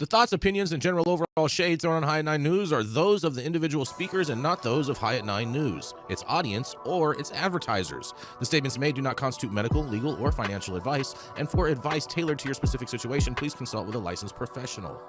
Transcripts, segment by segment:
The thoughts, opinions, and general overall shade thrown on High at 9 News are those of the individual speakers and not those of High at 9 News, its audience, or its advertisers. The statements made do not constitute medical, legal, or financial advice, and for advice tailored to your specific situation, please consult with a licensed professional.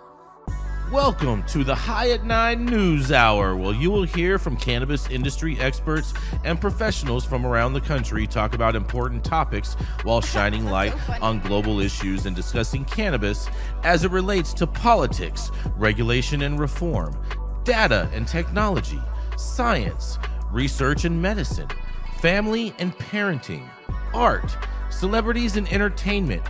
Welcome to the High at 9 News Hour, where you will hear from cannabis industry experts and professionals from around the country talk about important topics while shining light on global issues and discussing cannabis as it relates to politics, regulation and reform, data and technology, science, research and medicine, family and parenting, art, celebrities and entertainment,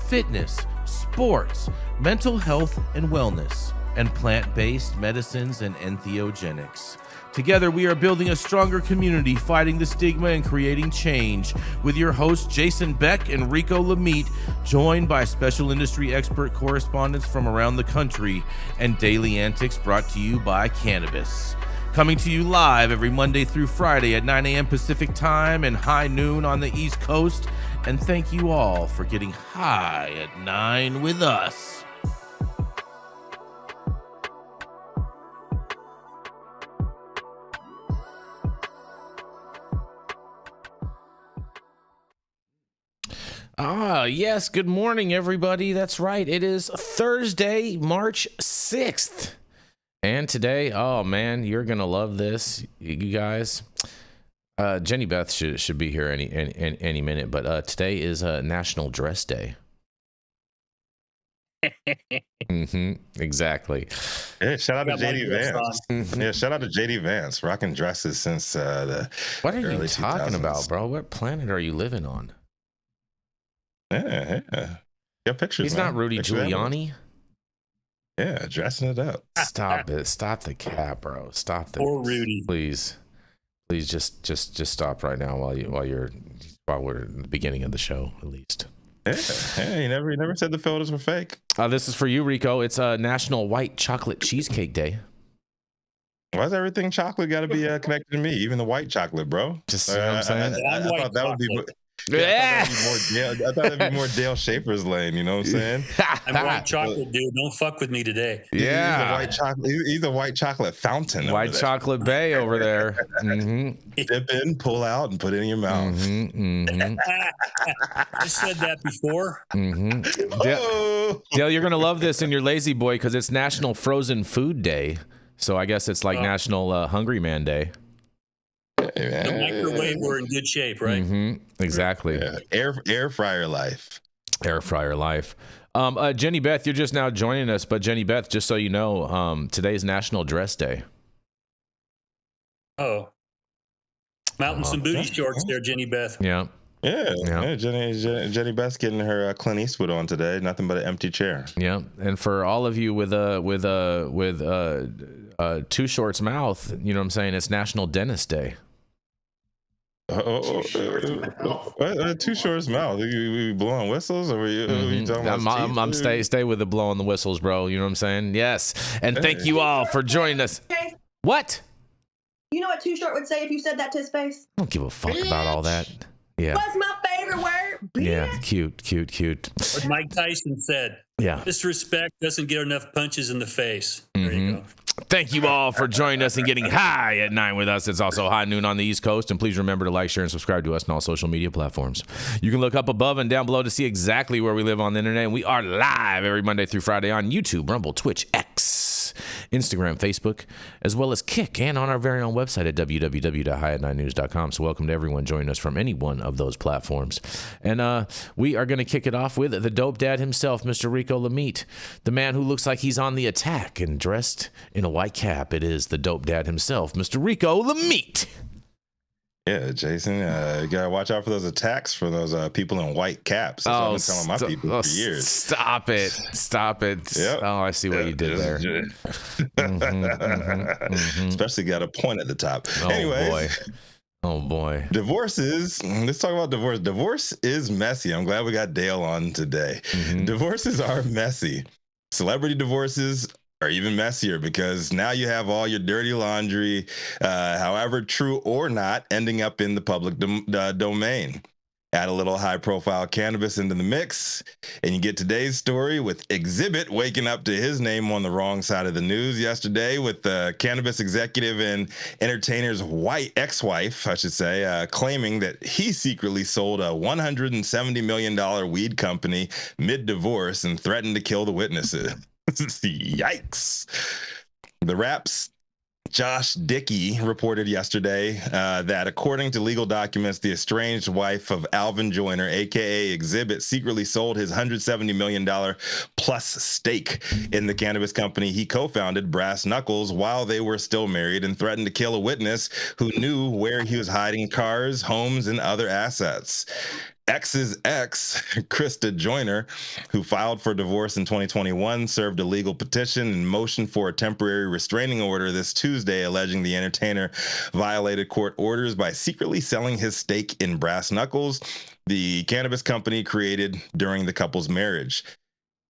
fitness, sports, mental health and wellness, and plant-based medicines and entheogenics. Together, we are building a stronger community, fighting the stigma and creating change. With your hosts, Jason Beck and Rico Lamitte, joined by special industry expert correspondents from around the country, and daily antics brought to you by cannabis. Coming to you live every Monday through Friday at 9 a.m. Pacific time and high noon on the East Coast. And thank you all for getting high at 9 with us. Yes, good morning, everybody. That's right. It is Thursday, March 6th. And today, oh man, you're going to love this, you guys. Jenny Beth should be here any minute, but today is National Dress Day. Exactly. Yeah, shout out to JD Vance. Yeah, shout out to JD Vance, rocking dresses since the What are you early talking 2000s. about, bro? What planet are you living on? Yeah. Got pictures. He's man. not Rudy Picture Giuliani. Yeah, dressing it up. Stop it. Stop the cap, bro. Stop this. Or Rudy. Please just stop right now while we're at the beginning of the show, at least. Yeah, you never said the photos were fake. This is for you, Rico. It's National White Chocolate Cheesecake Day. Why's everything chocolate got to be connected to me? Even the white chocolate, bro. Just you know what I'm saying? I thought that would be. Yeah. I thought that'd be more Dale Schafer's lane. You know what I'm saying? I'm white chocolate, dude. Don't fuck with me today. Yeah. He's a white chocolate. He's a white chocolate fountain. White chocolate bay over there. Dip in, pull out, and put it in your mouth. I said that before. Dale, you're gonna love this in your lazy boy because it's National Frozen Food Day. So I guess it's like National Hungry Man Day. The microwave, we're in good shape, right? Exactly. Yeah. Air fryer life. Air fryer life. Jenny Beth, you're just now joining us, but Jenny Beth, just so you know, today's National Dress Day. Oh. Mountain some booty shorts there, Jenny Beth. Yeah. Yeah. Jenny Beth's getting her Clint Eastwood on today. Nothing but an empty chair. Yeah. And for all of you with too short's mouth, you know what I'm saying? It's National Dentist Day. Too short's mouth. You blowing whistles, or were you talking about? I'm stay with the blowing the whistles, bro. You know what I'm saying? Yes. And thank you all for joining us. Okay. What? You know what Too Short would say if you said that to his face? I don't give a fuck about all that. Yeah. What's my favorite word? Bitch. Yeah. Cute. What Mike Tyson said. Yeah. Disrespect doesn't get enough punches in the face. There you go. Thank you all for joining us and getting high at 9 with us. It's also high noon on the East Coast. And please remember to like, share, and subscribe to us on all social media platforms. You can look up above and down below to see exactly where we live on the internet. And we are live every Monday through Friday on YouTube, Rumble, Twitch, X, Instagram, Facebook, as well as Kick, and on our very own website at www.highat9news.com. So welcome to everyone joining us from any one of those platforms. And we are going to kick it off with the dope dad himself, Mr. Rico Lamitte, the man who looks like he's on the attack and dressed in a white cap. It is the dope dad himself, Mr. Rico Lamitte. Yeah, Jason, you gotta watch out for those attacks from those people in white caps. That's what I've been telling my people for years. Stop it. Yep. Oh, I see what you did there. Especially got a point at the top. Oh, Anyways. Oh boy. Let's talk about divorce. Divorce is messy. I'm glad we got Dale on today. Divorces are messy. Celebrity divorces are even messier because now you have all your dirty laundry, however true or not, ending up in the public domain. Add a little high-profile cannabis into the mix, and you get today's story with Xzibit waking up to his name on the wrong side of the news yesterday, with the cannabis executive and entertainer's ex-wife, I should say, claiming that he secretly sold a $170 million weed company mid-divorce and threatened to kill the witnesses. Yikes. The Rap's Josh Dickey reported yesterday that according to legal documents, the estranged wife of Alvin Joyner, aka Xzibit, secretly sold his $170 million plus stake in the cannabis company he co-founded, Brass Knuckles, while they were still married, and threatened to kill a witness who knew where he was hiding cars, homes, and other assets. X's ex, Krista Joyner, who filed for divorce in 2021, served a legal petition and motion for a temporary restraining order this Tuesday, alleging the entertainer violated court orders by secretly selling his stake in Brass Knuckles, the cannabis company created during the couple's marriage.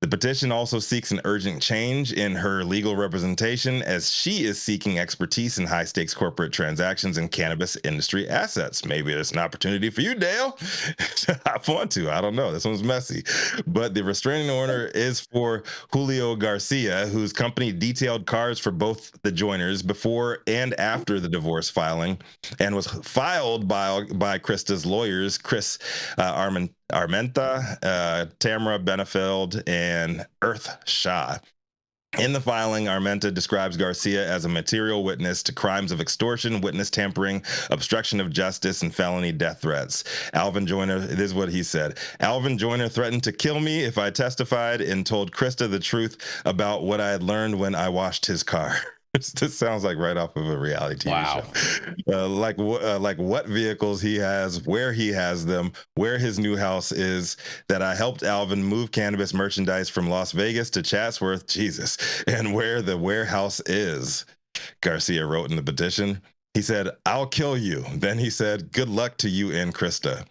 The petition also seeks an urgent change in her legal representation, as she is seeking expertise in high-stakes corporate transactions and cannabis industry assets. Maybe it's an opportunity for you, Dale. I want to. I don't know. This one's messy. But the restraining order is for Julio Garcia, whose company detailed cars for both the Joyners before and after the divorce filing, and was filed by Krista's lawyers, Chris Armenta, Tamara Benefeld, and Earth Shah. In the filing, Armenta describes Garcia as a material witness to crimes of extortion, witness tampering, obstruction of justice, and felony death threats. Alvin Joyner, this is what he said. Alvin Joyner threatened to kill me if I testified and told Krista the truth about what I had learned when I washed his car. This sounds like right off of a reality TV show. Like what vehicles he has, where he has them, where his new house is, that I helped Alvin move cannabis merchandise from Las Vegas to Chatsworth, Jesus, and where the warehouse is, Garcia wrote in the petition. He said, "I'll kill you." Then he said, "Good luck to you and Krista."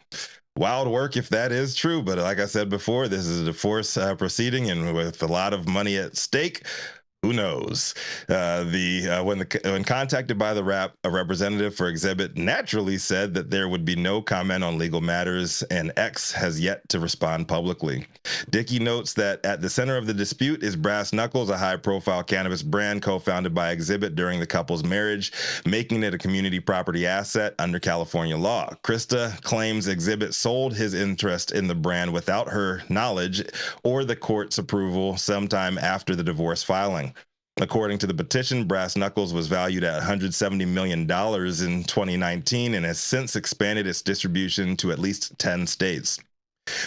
Wild work if that is true, but like I said before, this is a divorce proceeding, and with a lot of money at stake, who knows? When contacted by the Rap, a representative for Xzibit naturally said that there would be no comment on legal matters, and X has yet to respond publicly. Dickey notes that at the center of the dispute is Brass Knuckles, a high-profile cannabis brand co-founded by Xzibit during the couple's marriage, making it a community property asset under California law. Krista claims Xzibit sold his interest in the brand without her knowledge or the court's approval sometime after the divorce filing. According to the petition, Brass Knuckles was valued at $170 million in 2019 and has since expanded its distribution to at least 10 states.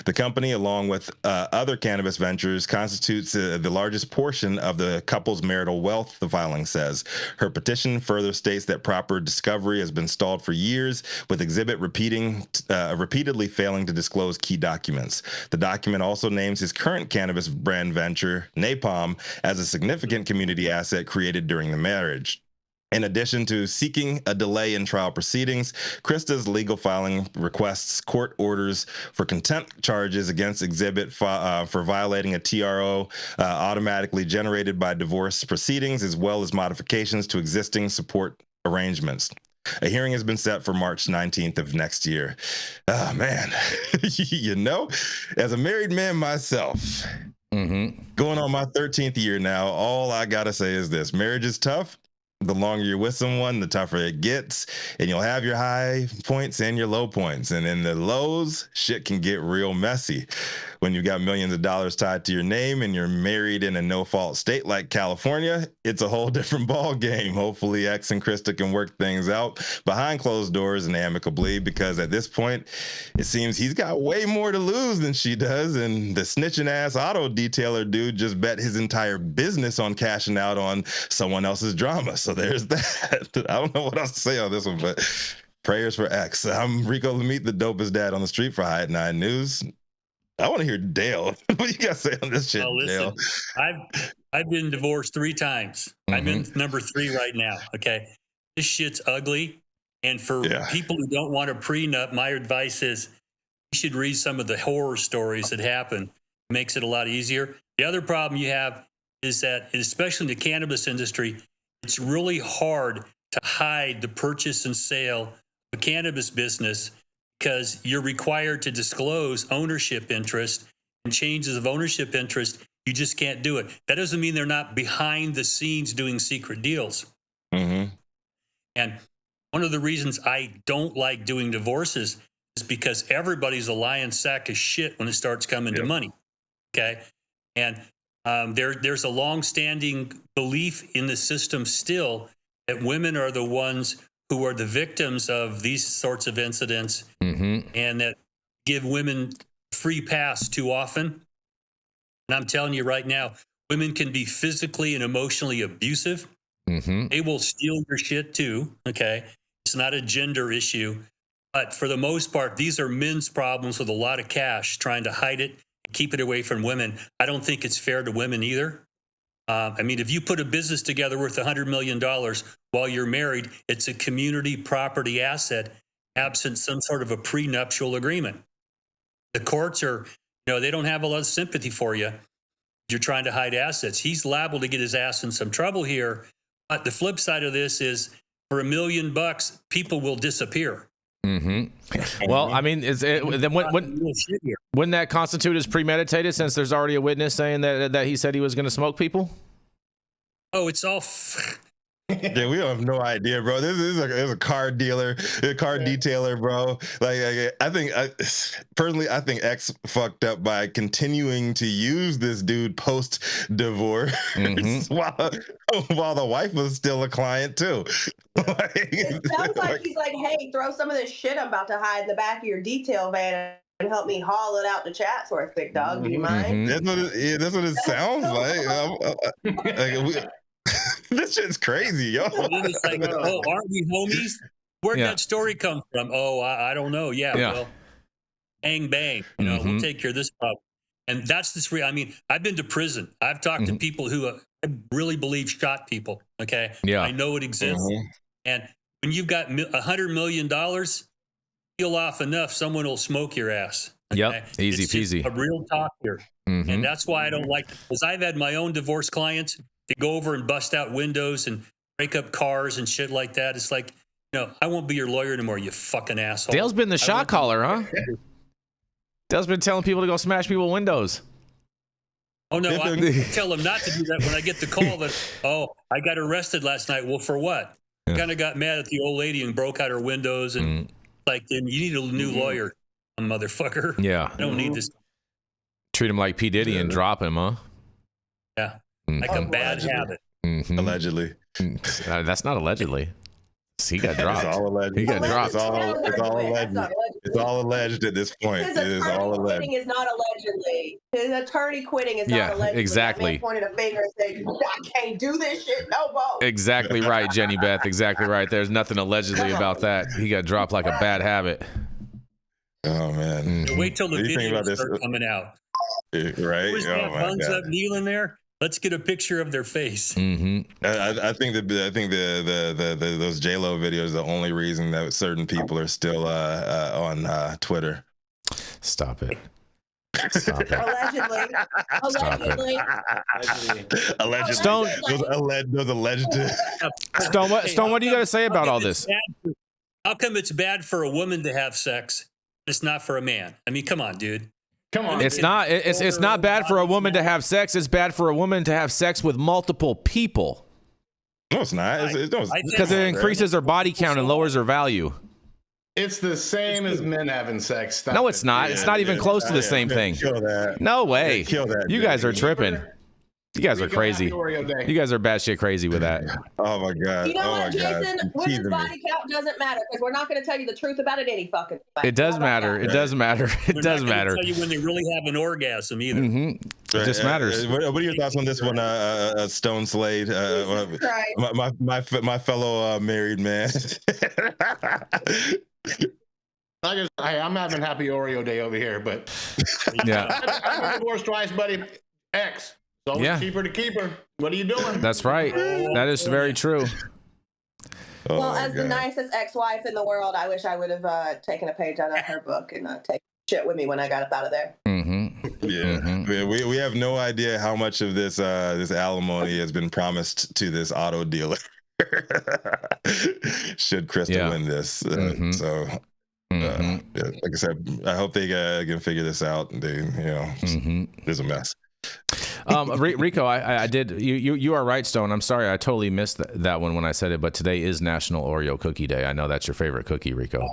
The company, along with other cannabis ventures, constitutes the largest portion of the couple's marital wealth, the filing says. Her petition further states that proper discovery has been stalled for years, with Xzibit repeatedly failing to disclose key documents. The document also names his current cannabis brand venture, Napalm, as a significant community asset created during the marriage. In addition to seeking a delay in trial proceedings, Krista's legal filing requests court orders for contempt charges against Xzibit for violating a TRO automatically generated by divorce proceedings, as well as modifications to existing support arrangements. A hearing has been set for March 19th of next year. Oh, man. You know, as a married man myself, going on my 13th year now, all I got to say is this: marriage is tough. The longer you're with someone, the tougher it gets, and you'll have your high points and your low points. And in the lows, shit can get real messy. When you've got millions of dollars tied to your name and you're married in a no-fault state like California, it's a whole different ball game. Hopefully, X and Krista can work things out behind closed doors and amicably, because at this point, it seems he's got way more to lose than she does. And the snitching ass auto detailer dude just bet his entire business on cashing out on someone else's drama. So there's that. I don't know what else to say on this one, but prayers for X. I'm Rico Lamitte, the dopest dad on the street for High at 9 News. I want to hear Dale. What you got to say on this shit, listen, Dale? I've been divorced 3 times. I'm in number 3 right now. Okay. This shit's ugly. And for people who don't want a prenup, my advice is you should read some of the horror stories that happen. It makes it a lot easier. The other problem you have is that, especially in the cannabis industry, it's really hard to hide the purchase and sale of a cannabis business, because you're required to disclose ownership interest, and changes of ownership interest, you just can't do it. That doesn't mean they're not behind the scenes doing secret deals. Mm-hmm. And one of the reasons I don't like doing divorces is because everybody's a lying sack of shit when it starts coming to money. Okay. And there's a long-standing belief in the system still that women are the ones who are the victims of these sorts of incidents, and that give women free pass too often. And I'm telling you right now, women can be physically and emotionally abusive. They will steal your shit too. Okay. It's not a gender issue, but for the most part, these are men's problems with a lot of cash trying to hide it, keep it away from women. I don't think it's fair to women either. I mean, if you put a business together worth $100 million while you're married, it's a community property asset, absent some sort of a prenuptial agreement. The courts are, they don't have a lot of sympathy for you. You're trying to hide assets. He's liable to get his ass in some trouble here. But the flip side of this is, for $1 million, people will disappear. Well, I mean, then wouldn't that constitute as premeditated, since there's already a witness saying that he said he was going to smoke people? Oh, it's all. Yeah, we have no idea, bro. This is a car dealer, a car detailer, bro. Personally, I think X fucked up by continuing to use this dude post divorce while the wife was still a client too. It sounds like he's like, hey, throw some of this shit I'm about to hide in the back of your detail van and help me haul it out to Chatsworth, big dog. Do you mind? That's what it sounds like. This shit's crazy, yo. It's like, oh, aren't we homies? Where'd that story come from? Oh, I don't know. Yeah, well, bang, bang. We'll take care of this problem. And that's the I mean, I've been to prison. I've talked to people who I really believe shot people. Okay. Yeah. I know it exists. And when you've got $100 million, peel off enough, someone will smoke your ass. Okay? Yep. Easy peasy. A real talk here. And that's why I don't like it. Because I've had my own divorce clients to go over and bust out windows and break up cars and shit like that. It's like, I won't be your lawyer anymore, you fucking asshole. Dale's been the shot caller, huh? Dale's been telling people to go smash people's windows. Oh, no, I tell them not to do that when I get the call that, I got arrested last night. Well, for what? I kind of got mad at the old lady and broke out her windows. And then you need a new lawyer, motherfucker. Yeah. I don't need this. Treat him like P. Diddy and drop him, huh? Yeah. Like a bad habit. Allegedly. That's not allegedly. He got dropped. It's all alleged. He got dropped. It's all alleged. It's all alleged at this point. His it is all alleged. Quitting is not allegedly. His attorney quitting is not allegedly. Exactly. That man pointed a finger and said, I can't do this shit no more. Exactly right, Jenny Beth. Exactly right. There's nothing allegedly about that. He got dropped like a bad habit. Oh, man. Wait till the videos start coming out. Right? Who's that buns up kneeling there? Let's get a picture of their face. I think those J-Lo videos are the only reason that certain people are still on Twitter. Stop it. Allegedly. Stone, those alleged. Stone, what do you got to say about all this? How come it's bad for a woman to have sex? It's not for a man. I mean, come on, dude. Come on. It's not bad for a woman to have sex. It's bad for a woman to have sex with multiple people. No, it's not. Because it increases her body count and lowers her value. It's the same as men having sex. Stop No, it's not. It's not even close to the same thing. Kill that. No way. Kill that. You guys are tripping. You guys are crazy. You guys are batshit crazy with that. Oh my God. You know what, God. Jason? Women's body count doesn't matter because we're not going to tell you the truth about it any fucking way. It does matter. It does matter. It does matter. Tell you when they really have an orgasm either. It just matters. What are your thoughts on this one, Stone Slade? My fellow married man. I'm having happy Oreo day over here, but yeah, I've been divorced twice, buddy. X. It's always cheaper to keep her. What are you doing? That's right. That is very true. Well, as the nicest ex-wife in the world, I wish I would have taken a page out of her book and taken shit with me when I got up out of there. We have no idea how much of this alimony has been promised to this auto dealer. Should Krista win this? So Like I said, I hope they can figure this out. And there's a mess. Rico, I did. You are right, Stone. I'm sorry, I totally missed that one when I said it. But today is National Oreo Cookie Day. I know that's your favorite cookie, Rico.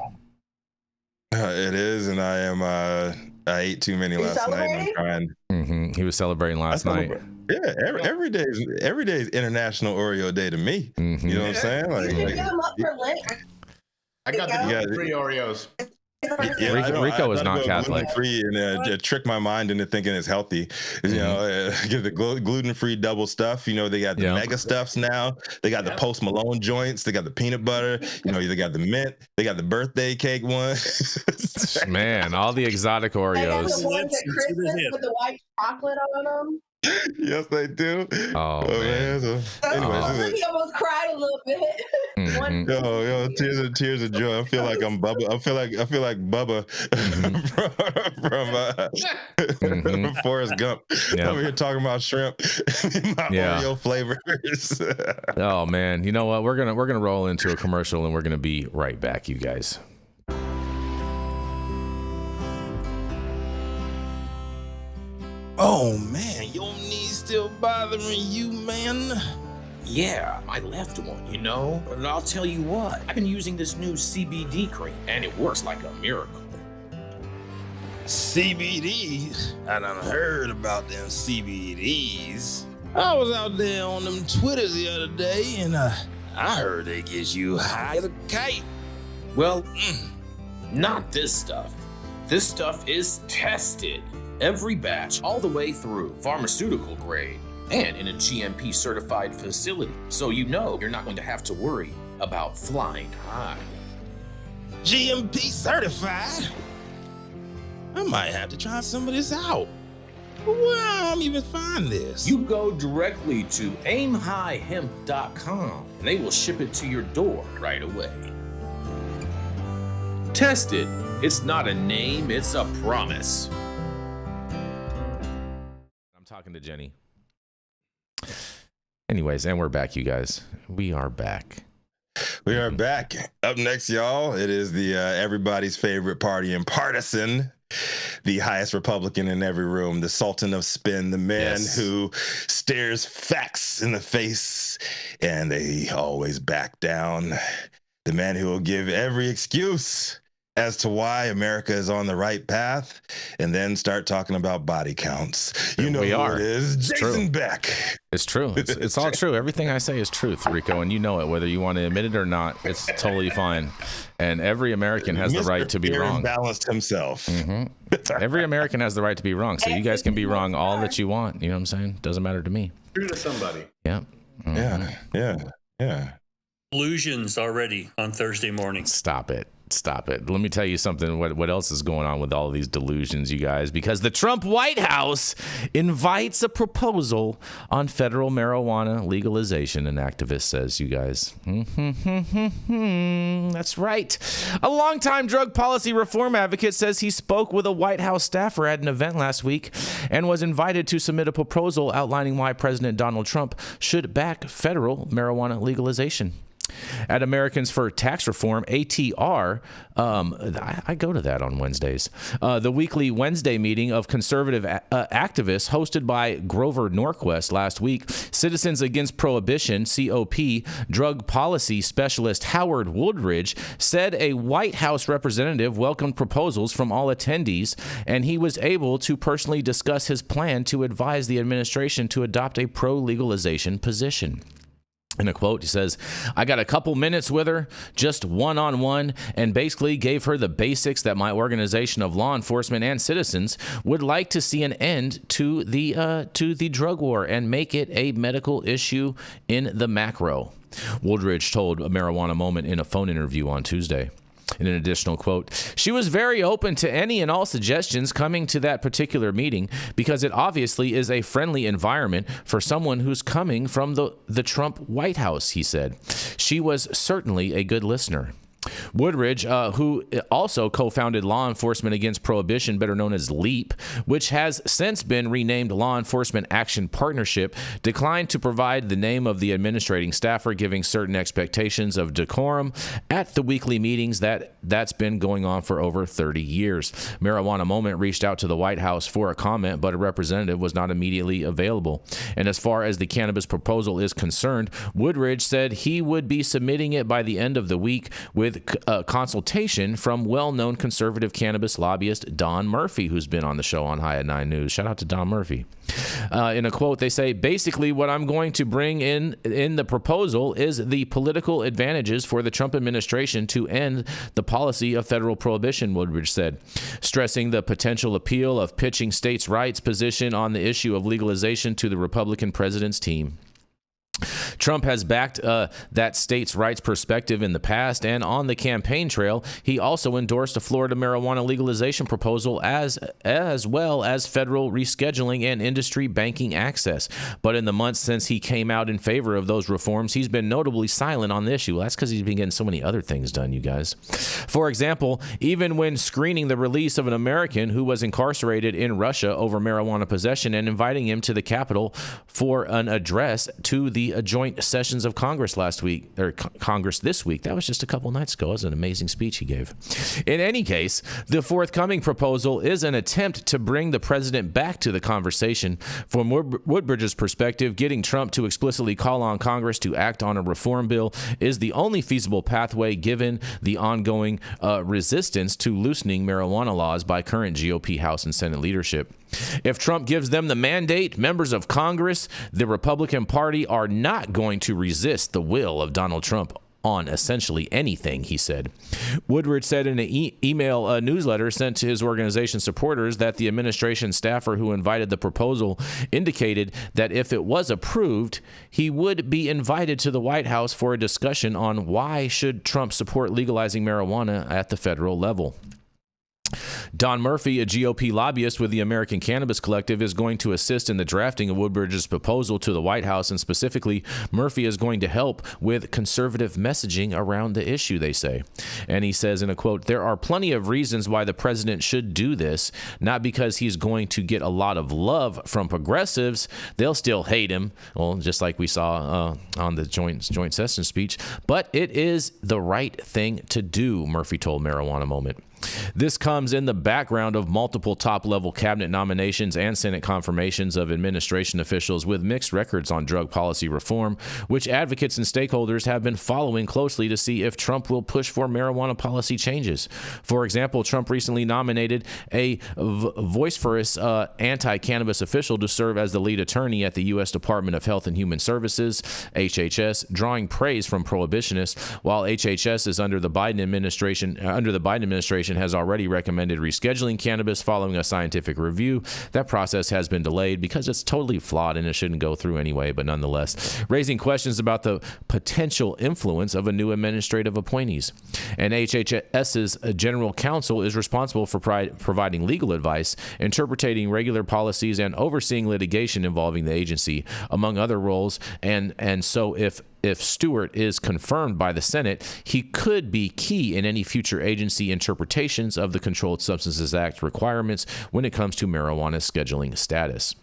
It is, and I ate too many last night. And I'm trying. He was celebrating last night. Yeah, every day is International Oreo Day to me. You know what I'm saying? You should give them up for Lent. I got the free Oreos. Rico is not Catholic. Free and trick my mind into thinking it's healthy. Get the gluten-free double stuff. They got the mega stuffs now. They got the Post Malone joints. They got the peanut butter. They got the mint. They got the birthday cake one. Man, all the exotic Oreos. They got the ones at Christmas with the white chocolate on them. Yes, they do. Oh man. So, anyways, He almost cried a little bit. Tears of joy. I feel like I'm Bubba. I feel like Bubba from Forrest Gump. Over here talking about shrimp, my Oreo flavors. Oh man, you know what? We're gonna roll into a commercial and we're gonna be right back, you guys. Oh man, your knees still bothering you, man? Yeah, my left one, But I'll tell you what, I've been using this new CBD cream, and it works like a miracle. CBDs? I done heard about them CBDs. I was out there on them Twitters the other day, and I heard they get you high as a kite. Well, not this stuff. This stuff is tested. Every batch, all the way through, pharmaceutical grade, and in a GMP certified facility. So you're not going to have to worry about flying high. GMP certified? I might have to try some of this out. Where I'm even find this? You go directly to aimhighhemp.com and they will ship it to your door right away. Tested. It's not a name, it's a promise. I'm talking to Jenny. Anyways, and we're back, you guys. We are back. We are back. Up next, y'all, it is the everybody's favorite party and partisan, the highest Republican in every room, the Sultan of Spin, the man who stares facts in the face and they always back down, the man who will give every excuse as to why America is on the right path, and then start talking about body counts. You know we who are. it is. It's Jason true. Beck. It's true. It's all true. Everything I say is truth, Rico, and you know it, whether you want to admit it or not. It's totally fine. And every American has the right to be wrong. Balanced himself. Every American has the right to be wrong. So you guys can be wrong all that you want. You know what I'm saying? Doesn't matter to me. True to somebody. Yeah. Yeah. Illusions already on Thursday morning. Stop it. Let me tell you something. What else is going on with all of these delusions, you guys? Because the Trump White House invites a proposal on federal marijuana legalization, an activist says, you guys. That's right. A longtime drug policy reform advocate says he spoke with a White House staffer at an event last week and was invited to submit a proposal outlining why President Donald Trump should back federal marijuana legalization. At Americans for Tax Reform, ATR, I go to that on Wednesdays, the weekly Wednesday meeting of conservative activists hosted by Grover Norquist last week, Citizens Against Prohibition, COP, drug policy specialist Howard Woodridge said a White House representative welcomed proposals from all attendees, and he was able to personally discuss his plan to advise the administration to adopt a pro-legalization position. In a quote, he says, I got a couple minutes with her, just one-on-one, and basically gave her the basics that my organization of law enforcement and citizens would like to see an end to the drug war and make it a medical issue in the macro. Woodridge told Marijuana Moment in a phone interview on Tuesday. In an additional quote, she was very open to any and all suggestions coming to that particular meeting because it obviously is a friendly environment for someone who's coming from the Trump White House, he said. She was certainly a good listener. Woodridge, who also co-founded Law Enforcement Against Prohibition, better known as LEAP, which has since been renamed Law Enforcement Action Partnership, declined to provide the name of the administrating staffer, giving certain expectations of decorum at the weekly meetings that's been going on for over 30 years. Marijuana Moment reached out to the White House for a comment, but a representative was not immediately available. And as far as the cannabis proposal is concerned, Woodridge said he would be submitting it by the end of the week with consultation from well-known conservative cannabis lobbyist Don Murphy, who's been on the show on High at 9 News. Shout out to Don Murphy. In a quote, they say, basically what I'm going to bring in the proposal is the political advantages for the Trump administration to end the policy of federal prohibition, Woodridge said, stressing the potential appeal of pitching states' rights position on the issue of legalization to the Republican president's team. Trump has backed that states' rights perspective in the past, and on the campaign trail, he also endorsed a Florida marijuana legalization proposal as well as federal rescheduling and industry banking access. But in the months since he came out in favor of those reforms, he's been notably silent on the issue. Well, that's because he's been getting so many other things done, you guys. For example, even when screening the release of an American who was incarcerated in Russia over marijuana possession and inviting him to the Capitol for an address to the joint sessions of Congress last week, or Congress this week. That was just a couple nights ago. It was an amazing speech he gave. In any case, the forthcoming proposal is an attempt to bring the president back to the conversation. From Woodbridge's perspective, getting Trump to explicitly call on Congress to act on a reform bill is the only feasible pathway given the ongoing resistance to loosening marijuana laws by current GOP House and Senate leadership. If Trump gives them the mandate, members of Congress, the Republican Party are not going to resist the will of Donald Trump on essentially anything, he said. Woodridge said in an email newsletter sent to his organization's supporters that the administration staffer who invited the proposal indicated that if it was approved, he would be invited to the White House for a discussion on why should Trump support legalizing marijuana at the federal level. Don Murphy, a GOP lobbyist with the American Cannabis Collective, is going to assist in the drafting of Woodbridge's proposal to the White House, and specifically, Murphy is going to help with conservative messaging around the issue, they say. And he says in a quote, there are plenty of reasons why the president should do this, not because he's going to get a lot of love from progressives. They'll still hate him, well, just like we saw on the joint session speech, but it is the right thing to do, Murphy told Marijuana Moment. This comes in the background of multiple top-level cabinet nominations and Senate confirmations of administration officials with mixed records on drug policy reform, which advocates and stakeholders have been following closely to see if Trump will push for marijuana policy changes. For example, Trump recently nominated a vociferous anti-cannabis official to serve as the lead attorney at the U.S. Department of Health and Human Services, HHS, drawing praise from prohibitionists, while HHS is under the Biden administration has already recommended rescheduling cannabis following a scientific review. That process has been delayed because it's totally flawed and it shouldn't go through anyway, but nonetheless, raising questions about the potential influence of a new administrative appointees. And HHS's general counsel is responsible for providing legal advice, interpreting regular policies, and overseeing litigation involving the agency, among other roles. And so if Stewart is confirmed by the Senate, he could be key in any future agency interpretations of the Controlled Substances Act requirements when it comes to marijuana scheduling status.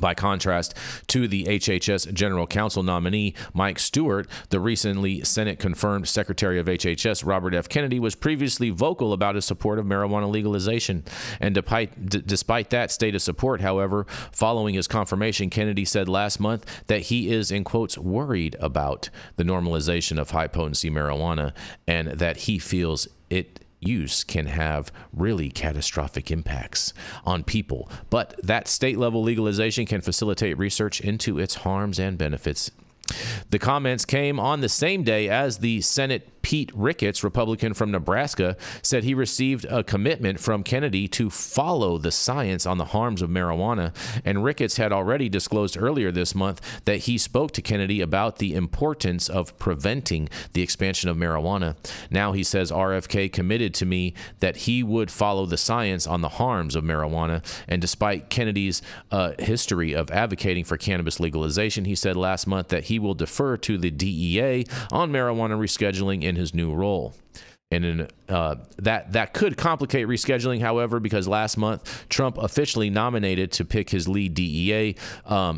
By contrast to the HHS General Counsel nominee, Mike Stewart, the recently Senate-confirmed Secretary of HHS, Robert F. Kennedy, was previously vocal about his support of marijuana legalization. And despite that stated support, however, following his confirmation, Kennedy said last month that he is, in quotes, worried about the normalization of high-potency marijuana and that he feels use can have really catastrophic impacts on people, but that state-level legalization can facilitate research into its harms and benefits. The comments came on the same day as the Senate Pete Ricketts, Republican from Nebraska, said he received a commitment from Kennedy to follow the science on the harms of marijuana, and Ricketts had already disclosed earlier this month that he spoke to Kennedy about the importance of preventing the expansion of marijuana. Now he says RFK committed to me that he would follow the science on the harms of marijuana, and despite Kennedy's history of advocating for cannabis legalization, he said last month that he will defer to the DEA on marijuana rescheduling in his new role. And that could complicate rescheduling, however, because last month Trump officially nominated to pick his lead DEA,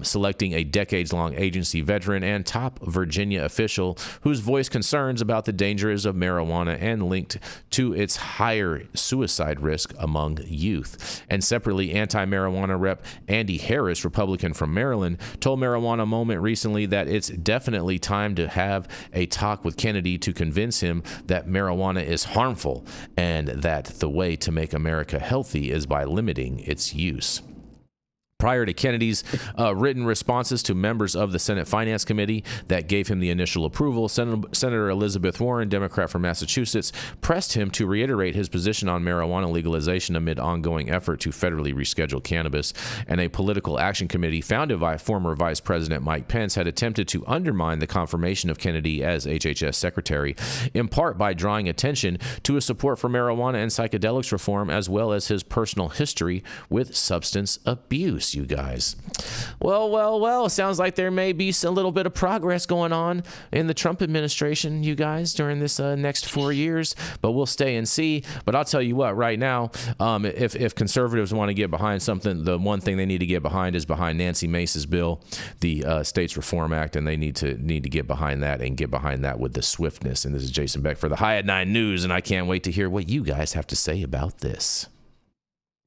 selecting a decades-long agency veteran and top Virginia official who's voiced concerns about the dangers of marijuana and linked to its higher suicide risk among youth. And separately, anti-marijuana rep Andy Harris, Republican from Maryland, told Marijuana Moment recently that it's definitely time to have a talk with Kennedy to convince him that marijuana is harmful and that the way to make America healthy is by limiting its use. Prior to Kennedy's written responses to members of the Senate Finance Committee that gave him the initial approval, Senator Elizabeth Warren, Democrat from Massachusetts, pressed him to reiterate his position on marijuana legalization amid ongoing effort to federally reschedule cannabis. And a political action committee founded by former Vice President Mike Pence had attempted to undermine the confirmation of Kennedy as HHS Secretary, in part by drawing attention to his support for marijuana and psychedelics reform, as well as his personal history with substance abuse. You guys. Well, sounds like there may be a little bit of progress going on in the Trump administration, you guys, during this next 4 years, but we'll stay and see. But I'll tell you what, right now, if conservatives want to get behind something, the one thing they need to get behind is behind Nancy Mace's bill, the States Reform Act, and they need to get behind that and get behind that with the swiftness. And this is Jason Beck for the High at 9 News, and I can't wait to hear what you guys have to say about this.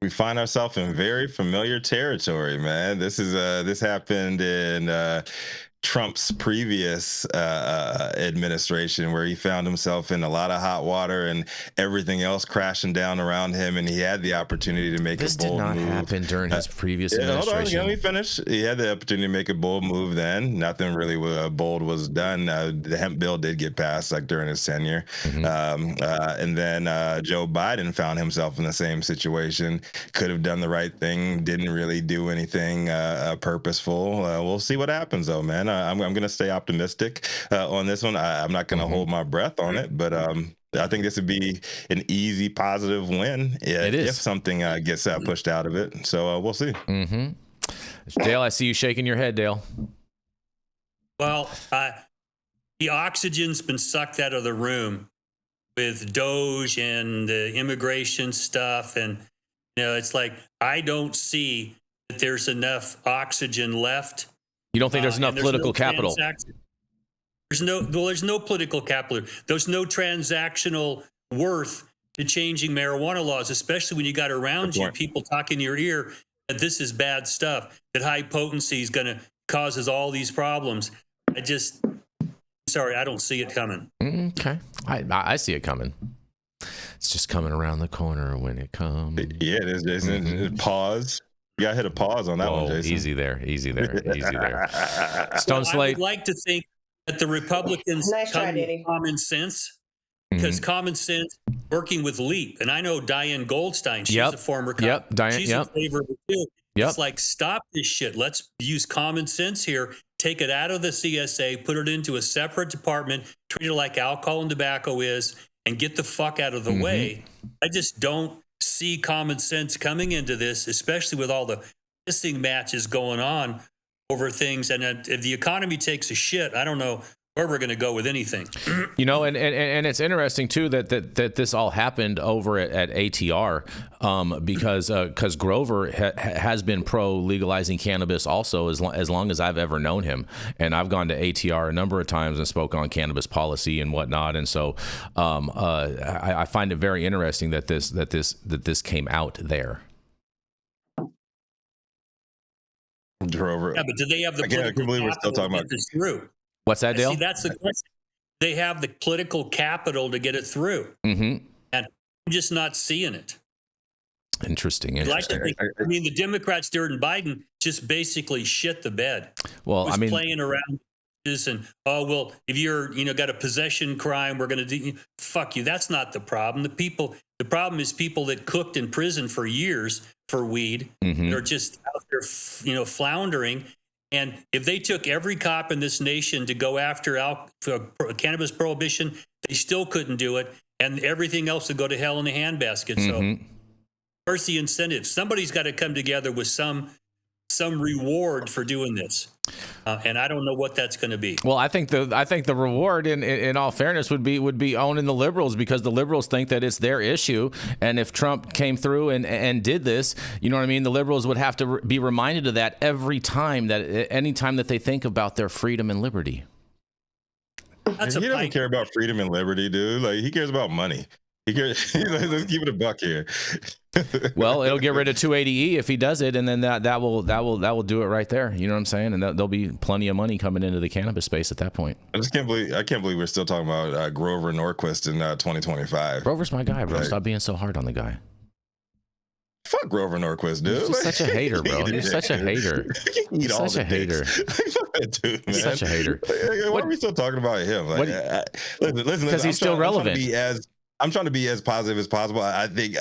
We find ourselves in very familiar territory, man. This happened in Trump's previous administration, where he found himself in a lot of hot water and everything else crashing down around him, and he had the opportunity to make a bold move. This did not happen during his previous administration. Hold on, let me finish. He had the opportunity to make a bold move then. Nothing really bold was done. The hemp bill did get passed like during his tenure. And then Joe Biden found himself in the same situation. Could have done the right thing, didn't really do anything purposeful. We'll see what happens though, man. I'm going to stay optimistic on this one. I'm not going to hold my breath on it, but I think this would be an easy, positive win if something gets pushed out of it. So we'll see. Dale, I see you shaking your head, Dale. Well, the oxygen's been sucked out of the room with Doge and the immigration stuff. And, it's like, I don't see that there's enough oxygen left. You don't think there's enough political capital? There's no political capital. There's no transactional worth to changing marijuana laws, especially when you got around you people talking in your ear that this is bad stuff, that high potency is going to causes all these problems. I don't see it coming. Okay. I see it coming. It's just coming around the corner when it comes. Yeah, it is, Jason. Pause. You gotta hit a pause on that one, Jason. Easy there. Stone Slade. I would like to think that the Republicans come with common sense, because common sense, working with LEAP, and I know Diane Goldstein, she's a former cop. She's in favor of it too. It's like, stop this shit. Let's use common sense here. Take it out of the CSA, put it into a separate department, treat it like alcohol and tobacco is, and get the fuck out of the way. I just don't see common sense coming into this, especially with all the pissing matches going on over things. And if the economy takes a shit, I don't know where we're going to go with anything. And it's interesting too that this all happened over at ATR because Grover has been pro legalizing cannabis also as long as I've ever known him, and I've gone to ATR a number of times and spoke on cannabis policy and whatnot, and so I find it very interesting that this came out there. Grover. Yeah, but do they have the political capital we're still talking to about get this through? What's that, Dale? See, that's the question. They have the political capital to get it through. And I'm just not seeing it. Interesting. I mean, the Democrats during Biden just basically shit the bed. Well, I mean, playing around with this and, if you're, got a possession crime, we're going to do, fuck you. That's not the problem. The problem is people that cooked in prison for years for weed. They're just out there, floundering. And if they took every cop in this nation to go after cannabis prohibition, they still couldn't do it. And everything else would go to hell in a handbasket. So where's the incentive? Somebody's got to come together with some some reward for doing this. And I don't know what that's going to be. Well, I think the reward, in all fairness, would be owning the liberals, because the liberals think that it's their issue, and if Trump came through and did this, you know what I mean, the liberals would have to be reminded of that every time any time that they think about their freedom and liberty. He doesn't care about freedom and liberty, dude. Like, he cares about money. He cares. Let's keep it a buck here. Well, it'll get rid of 280E if he does it, and then that will do it right there. You know what I'm saying? And there'll be plenty of money coming into the cannabis space at that point. I can't believe we're still talking about Grover Norquist in 2025. Grover's my guy, bro. Stop being so hard on the guy. Fuck Grover Norquist, dude. He's such a hater, bro. You're such a hater. He's such a hater. Dude, man. Such a hater. Why are we still talking about him? Like, listen, because he's still relevant. I'm trying to be as positive as possible. I think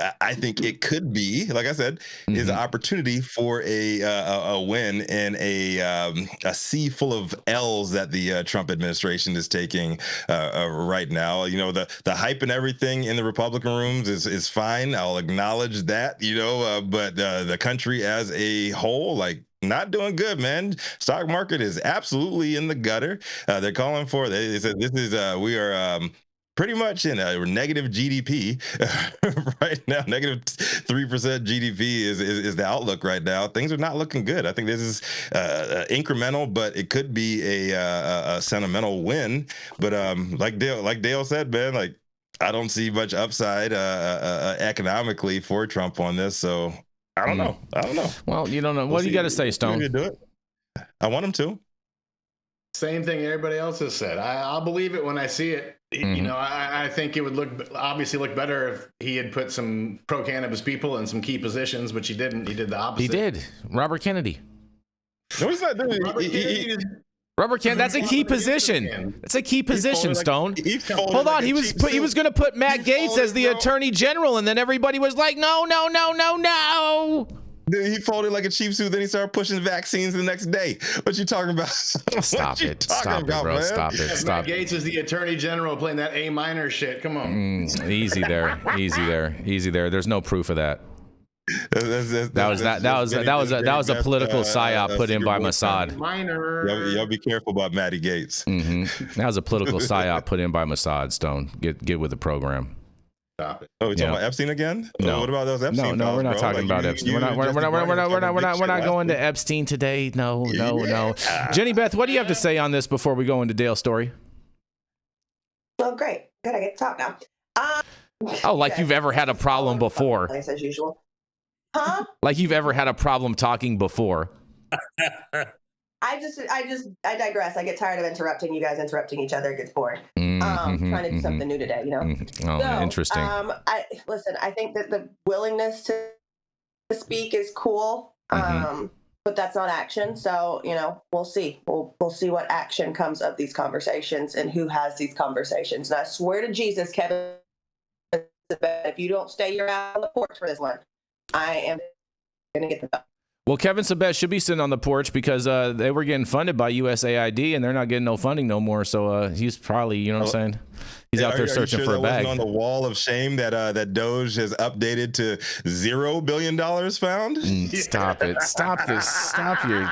it could be, like I said, is an opportunity for a win in a sea full of L's that the Trump administration is taking right now. You know, the hype and everything in the Republican rooms is fine. I'll acknowledge that. You know, but the country as a whole, like, not doing good, man. Stock market is absolutely in the gutter. They're calling for. They said this is we are. Pretty much in a negative GDP right now. Negative 3% GDP is the outlook right now. Things are not looking good. I think this is incremental, but it could be a sentimental win. But like Dale said, man, like, I don't see much upside economically for Trump on this. So I don't know. Well, you don't know. What do you got to say, Stone? Do it. I want him to. Same thing everybody else has said. I'll believe it when I see it. You know, I think it would obviously look better if he had put some pro-cannabis people in some key positions, but he didn't. He did the opposite. He did. Robert Kennedy. No, he's not doing Robert Kennedy. That's a key position. That's a key position, Stone. Hold on. He was going to put Matt Gaetz as the attorney general, and then everybody was like, no. Then he folded like a cheap suit. Then he started pushing vaccines the next day. What you talking about? Stop it, bro. Man? Stop it. Matt Gaetz is the attorney general playing that A minor shit. Come on. Easy there. There's no proof of that. That was a political psyop put in by Mossad. Y'all be careful about Matty Gaetz. That was a political psyop put in by Mossad. Stone, get with the program. Stop it. Oh, we talking about Epstein again? No. What about those Epstein? No, we're not talking about Epstein. We're not going to Epstein today. No. Jenny Beth, what do you have to say on this before we go into Dale's story? Well, great. Good, I get to talk now. Like you've ever had a problem before. As usual. Huh? Like you've ever had a problem talking before. I digress. I get tired of interrupting you guys, interrupting each other. It gets boring. Trying to do something new today, you know? So, interesting. I think that the willingness to speak is cool, but that's not action. So, you know, we'll see. We'll see what action comes of these conversations and who has these conversations. And I swear to Jesus, Kevin, if you don't stay your ass on the porch for this one, I am going to get the belt. Well, Kevin Sabet should be sitting on the porch because they were getting funded by USAID and they're not getting no funding no more. So he's probably, you know what I'm saying? He's out there searching for a bag. On the wall of shame that Doge has updated to $0 billion found. Stop it! Stop this! Stop you!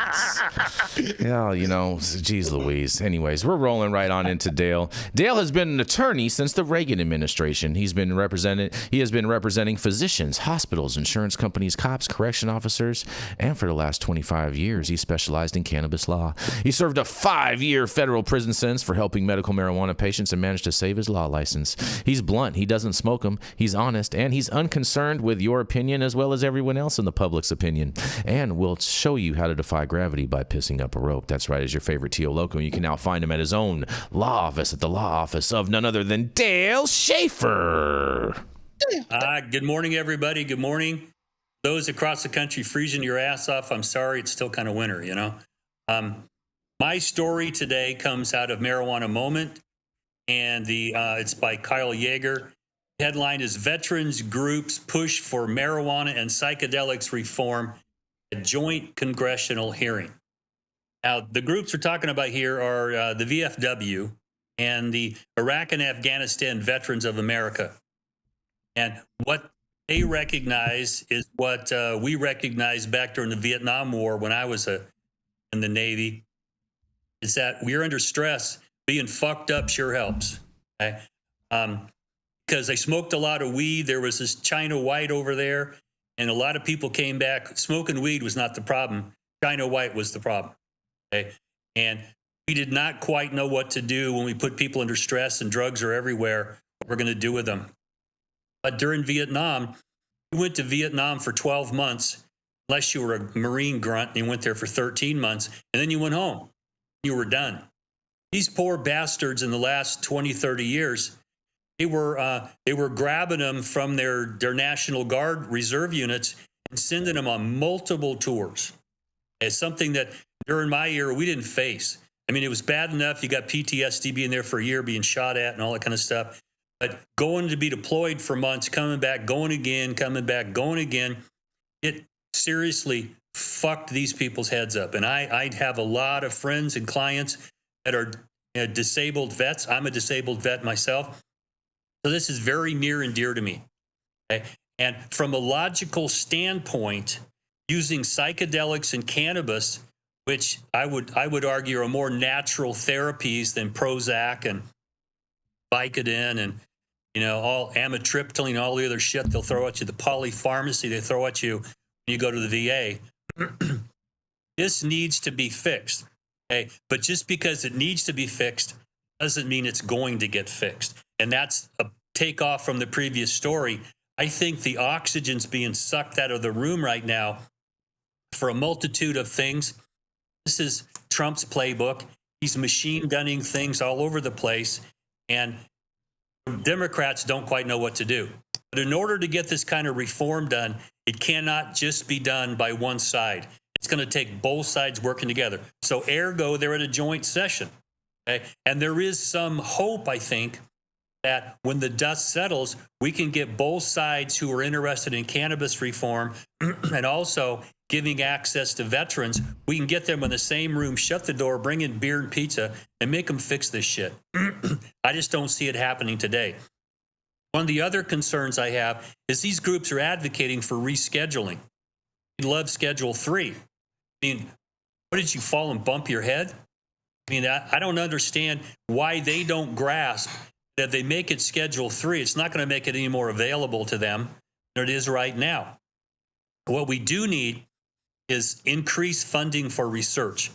Yeah, you know, geez Louise. Anyways, we're rolling right on into Dale. Dale has been an attorney since the Reagan administration. He has been representing physicians, hospitals, insurance companies, cops, correction officers, and for the last 25 years, he specialized in cannabis law. He served a 5-year federal prison sentence for helping medical marijuana patients and managed to save his law license. He's blunt. He doesn't smoke them. He's honest, and he's unconcerned with your opinion as well as everyone else in the public's opinion. And will show you how to defy gravity by pissing up a rope. That's right, as your favorite Tio Loco. You can now find him at his own law office at the law office of none other than Dale Schafer. Good morning, everybody. Good morning. Those across the country freezing your ass off, I'm sorry, it's still kind of winter, you know. My story today comes out of Marijuana Moment, and it's by Kyle Yeager. Headline is Veterans Groups Push for Marijuana and Psychedelics Reform at Joint Congressional Hearing. Now, the groups we're talking about here are the VFW and the Iraq and Afghanistan Veterans of America. And what they recognize is what we recognized back during the Vietnam War when I was in the Navy, is that we're under stress. Being fucked up sure helps. Okay? Because they smoked a lot of weed. There was this China White over there, and a lot of people came back. Smoking weed was not the problem. China White was the problem. Okay? And we did not quite know what to do when we put people under stress and drugs are everywhere. What we're going to do with them. But during Vietnam, you went to Vietnam for 12 months, unless you were a Marine grunt, and you went there for 13 months, and then you went home. You were done. These poor bastards in the last 20, 30 years, they were grabbing them from their National Guard reserve units and sending them on multiple tours. It's something that during my era we didn't face. I mean, it was bad enough. You got PTSD being there for a year, being shot at and all that kind of stuff. But going to be deployed for months, coming back, going again, coming back, going again, it seriously fucked these people's heads up. And I have a lot of friends and clients that are disabled vets. I'm a disabled vet myself. So this is very near and dear to me. Okay? And from a logical standpoint, using psychedelics and cannabis, which I would argue are more natural therapies than Prozac and Vicodin and, all amitriptyline, all the other shit they'll throw at you, the polypharmacy they throw at you when you go to the VA. This needs to be fixed. Okay? But just because it needs to be fixed doesn't mean it's going to get fixed. And that's a takeoff from the previous story. I think the oxygen's being sucked out of the room right now for a multitude of things. This is Trump's playbook. He's machine gunning things all over the place. And Democrats don't quite know what to do. But in order to get this kind of reform done, it cannot just be done by one side. It's going to take both sides working together. So ergo, they're at a joint session. Okay? And there is some hope, I think, that when the dust settles, we can get both sides who are interested in cannabis reform and also giving access to veterans. We can get them in the same room, shut the door, bring in beer and pizza, and make them fix this shit. I just don't see it happening today. One of the other concerns I have is these groups are advocating for rescheduling. We love Schedule 3. I mean, what did you fall and bump your head? I mean, I don't understand why they don't grasp that if they make it Schedule 3, it's not going to make it any more available to them than it is right now. What we do need is increased funding for research.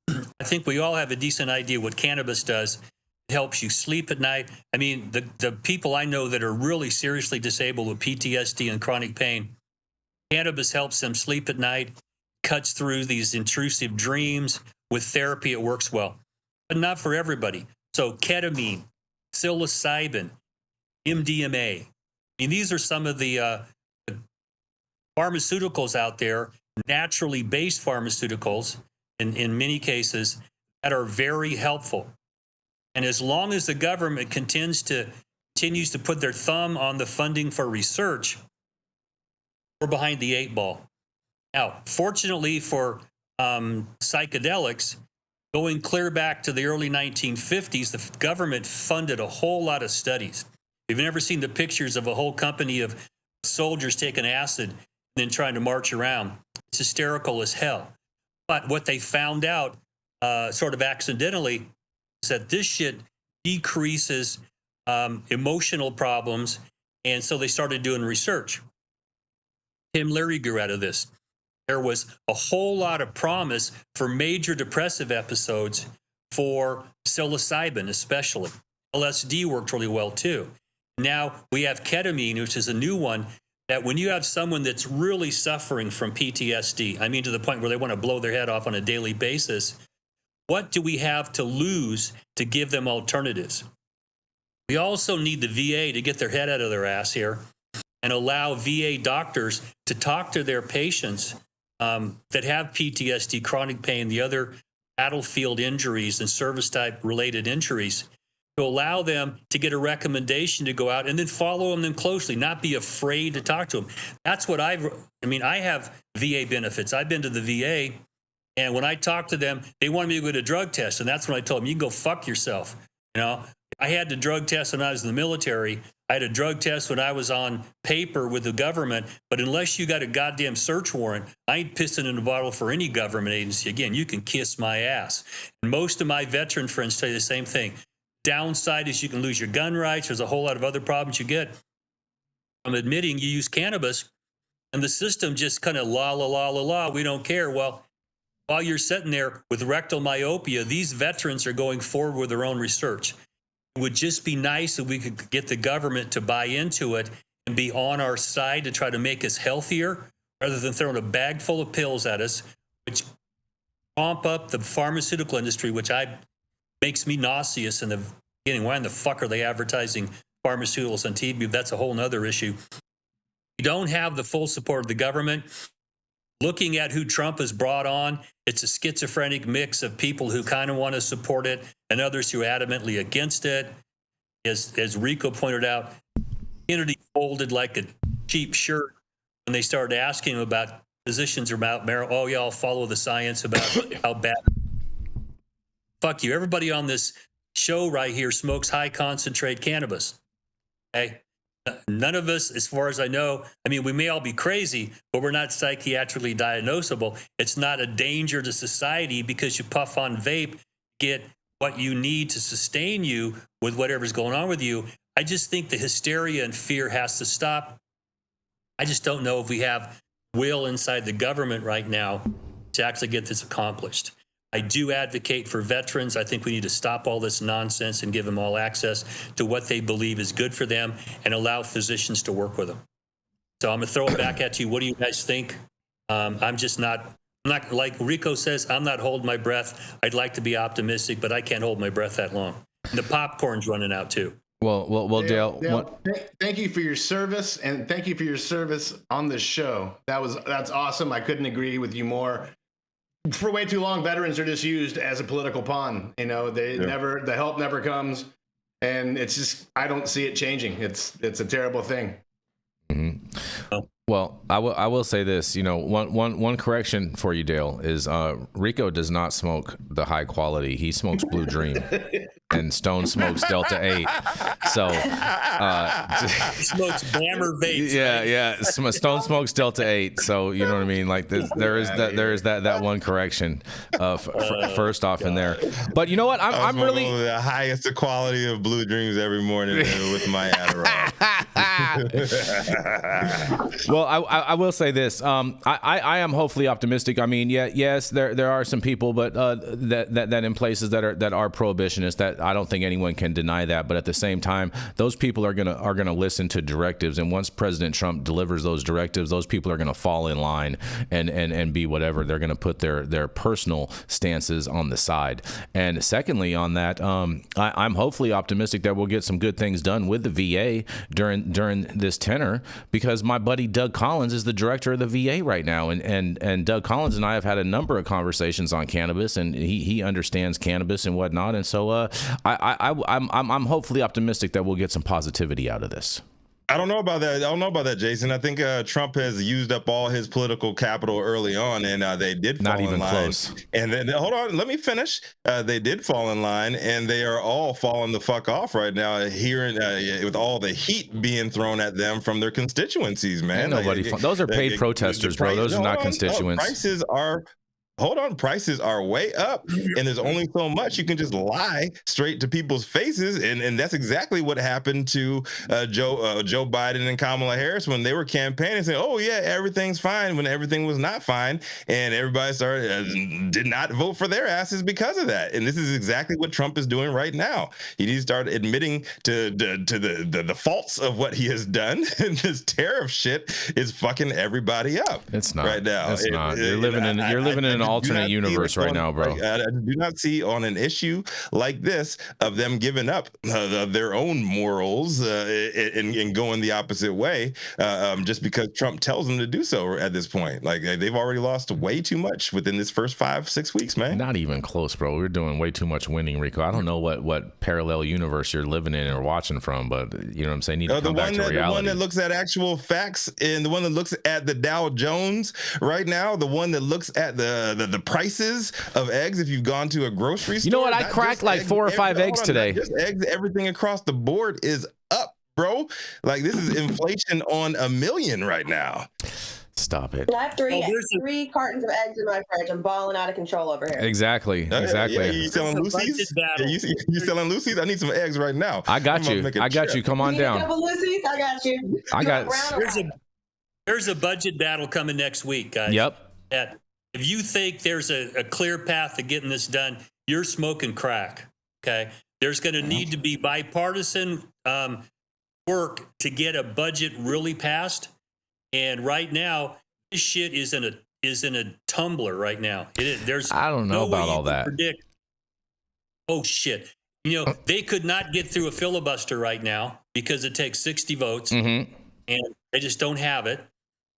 I think we all have a decent idea what cannabis does. It helps you sleep at night. I mean, the people I know that are really seriously disabled with PTSD and chronic pain, cannabis helps them sleep at night, cuts through these intrusive dreams. With therapy, it works well, but not for everybody. So ketamine, psilocybin, MDMA. I mean, these are some of the pharmaceuticals out there, naturally based pharmaceuticals, in many cases, that are very helpful. And as long as the government continues to put their thumb on the funding for research, we're behind the 8 ball. Now, fortunately for psychedelics, going clear back to the early 1950s, the government funded a whole lot of studies. If you've never seen the pictures of a whole company of soldiers taking acid and then trying to march around, it's hysterical as hell. But what they found out sort of accidentally is that this shit decreases emotional problems, and so they started doing research. Tim Leary grew out of this. There was a whole lot of promise for major depressive episodes for psilocybin, especially. LSD worked really well, too. Now we have ketamine, which is a new one, that when you have someone that's really suffering from PTSD, I mean to the point where they want to blow their head off on a daily basis, what do we have to lose to give them alternatives? We also need the VA to get their head out of their ass here and allow VA doctors to talk to their patients that have PTSD, chronic pain, the other battlefield injuries and service type related injuries, to allow them to get a recommendation to go out and then follow them closely, not be afraid to talk to them. That's what I have VA benefits. I've been to the VA, and when I talked to them, they wanted me to go to a drug test. And that's when I told them, you can go fuck yourself. I had the drug test when I was in the military. I had a drug test when I was on paper with the government. But unless you got a goddamn search warrant, I ain't pissing in a bottle for any government agency. Again, you can kiss my ass. And most of my veteran friends tell you the same thing. Downside is you can lose your gun rights. There's a whole lot of other problems you get from admitting you use cannabis. And the system just kind of la, we don't care. Well, while you're sitting there with rectal myopia, these veterans are going forward with their own research. It would just be nice if we could get the government to buy into it and be on our side to try to make us healthier rather than throwing a bag full of pills at us, which pump up the pharmaceutical industry, which makes me nauseous in the beginning. Why in the fuck are they advertising pharmaceuticals on TV? That's a whole nother issue. You don't have the full support of the government. Looking at who Trump has brought on, it's a schizophrenic mix of people who kind of want to support it and others who are adamantly against it. As Rico pointed out, Kennedy folded like a cheap shirt when they started asking him about physicians about marijuana. Oh, yeah, I'll follow the science about how bad. Fuck you. Everybody on this show right here smokes high concentrate cannabis. Okay? None of us, as far as I know, I mean, we may all be crazy, but we're not psychiatrically diagnosable. It's not a danger to society because you puff on vape, get what you need to sustain you with whatever's going on with you. I just think the hysteria and fear has to stop. I just don't know if we have will inside the government right now to actually get this accomplished. I do advocate for veterans. I think we need to stop all this nonsense and give them all access to what they believe is good for them and allow physicians to work with them. So I'm going to throw it back at you. What do you guys think? I'm not, like Rico says, I'm not holding my breath. I'd like to be optimistic, but I can't hold my breath that long. And the popcorn's running out too. Well, Dale, thank you for your service, and thank you for your service on this show. That's awesome. I couldn't agree with you more. For way too long, veterans are just used as a political pawn. You know, the help never comes, and it's just, I don't see it changing. It's a terrible thing. Mm-hmm. Well, I will say this, you know, one correction for you, Dale, is Rico does not smoke the high quality. He smokes Blue Dream, and Stone smokes Delta 8. So he smokes Bammer vapes. Yeah, right? yeah. Stone smokes Delta 8. So you know what I mean. Like there is that one correction first off in there. But you know what? I'm really the highest quality of Blue Dreams every morning with my Adderall. Well, I will say this. I am hopefully optimistic. I mean, yes, there are some people, but that in places that are prohibitionists. That I don't think anyone can deny that. But at the same time, those people are gonna listen to directives, and once President Trump delivers those directives, those people are gonna fall in line and be whatever. They're gonna put their personal stances on the side. And secondly, on that, I'm hopefully optimistic that we'll get some good things done with the VA during this tenor, because my buddy Doug Collins is the director of the VA right now, and Doug Collins and I have had a number of conversations on cannabis, and he understands cannabis and whatnot, and so I'm hopefully optimistic that we'll get some positivity out of this. I don't know about that, Jason. I think Trump has used up all his political capital early on, and they did fall in line. Close. And then, hold on, let me finish. They did fall in line, and they are all falling the fuck off right now, hearing with all the heat being thrown at them from their constituencies, man. Those are paid protesters, bro. Those are not constituents. Prices are way up, and there's only so much you can just lie straight to people's faces, and that's exactly what happened to Joe Biden and Kamala Harris when they were campaigning, saying, "Oh yeah, everything's fine," when everything was not fine, and everybody did not vote for their asses because of that. And this is exactly what Trump is doing right now. He needs to start admitting to the faults of what he has done, and this tariff shit is fucking everybody up. It's not right now. It's not. You're living in an alternate universe right now, bro. I do not see on an issue like this of them giving up their own morals and going the opposite way just because Trump tells them to do so at this point. Like, they've already lost way too much within this first 5-6 weeks, man. Not even close, bro. We're doing way too much winning, Rico. I don't know what parallel universe you're living in or watching from, but you know what I'm saying? Need to come back to reality. The one that looks at actual facts, and the one that looks at the Dow Jones right now, the one that looks at the the prices of eggs, if you've gone to a grocery store. You know what? I cracked like 4 or 5 eggs today. Just eggs, everything across the board is up, bro. Like, this is inflation on a million right now. Stop it. I have three cartons of eggs in my fridge. I'm balling out of control over here. Exactly. Yeah, you selling Lucy's? You selling Lucy's? I need some eggs right now. I got you. I got you. Come on down. A couple Lucy's? I got you. I got. There's a budget battle coming next week, guys. Yep. If you think there's a clear path to getting this done, you're smoking crack. Okay. There's going to need to be bipartisan work to get a budget really passed. And right now, this shit is in a tumbler right now. There's I don't know about all that. Predict. Oh shit! You know they could not get through a filibuster right now because it takes 60 votes, and they just don't have it.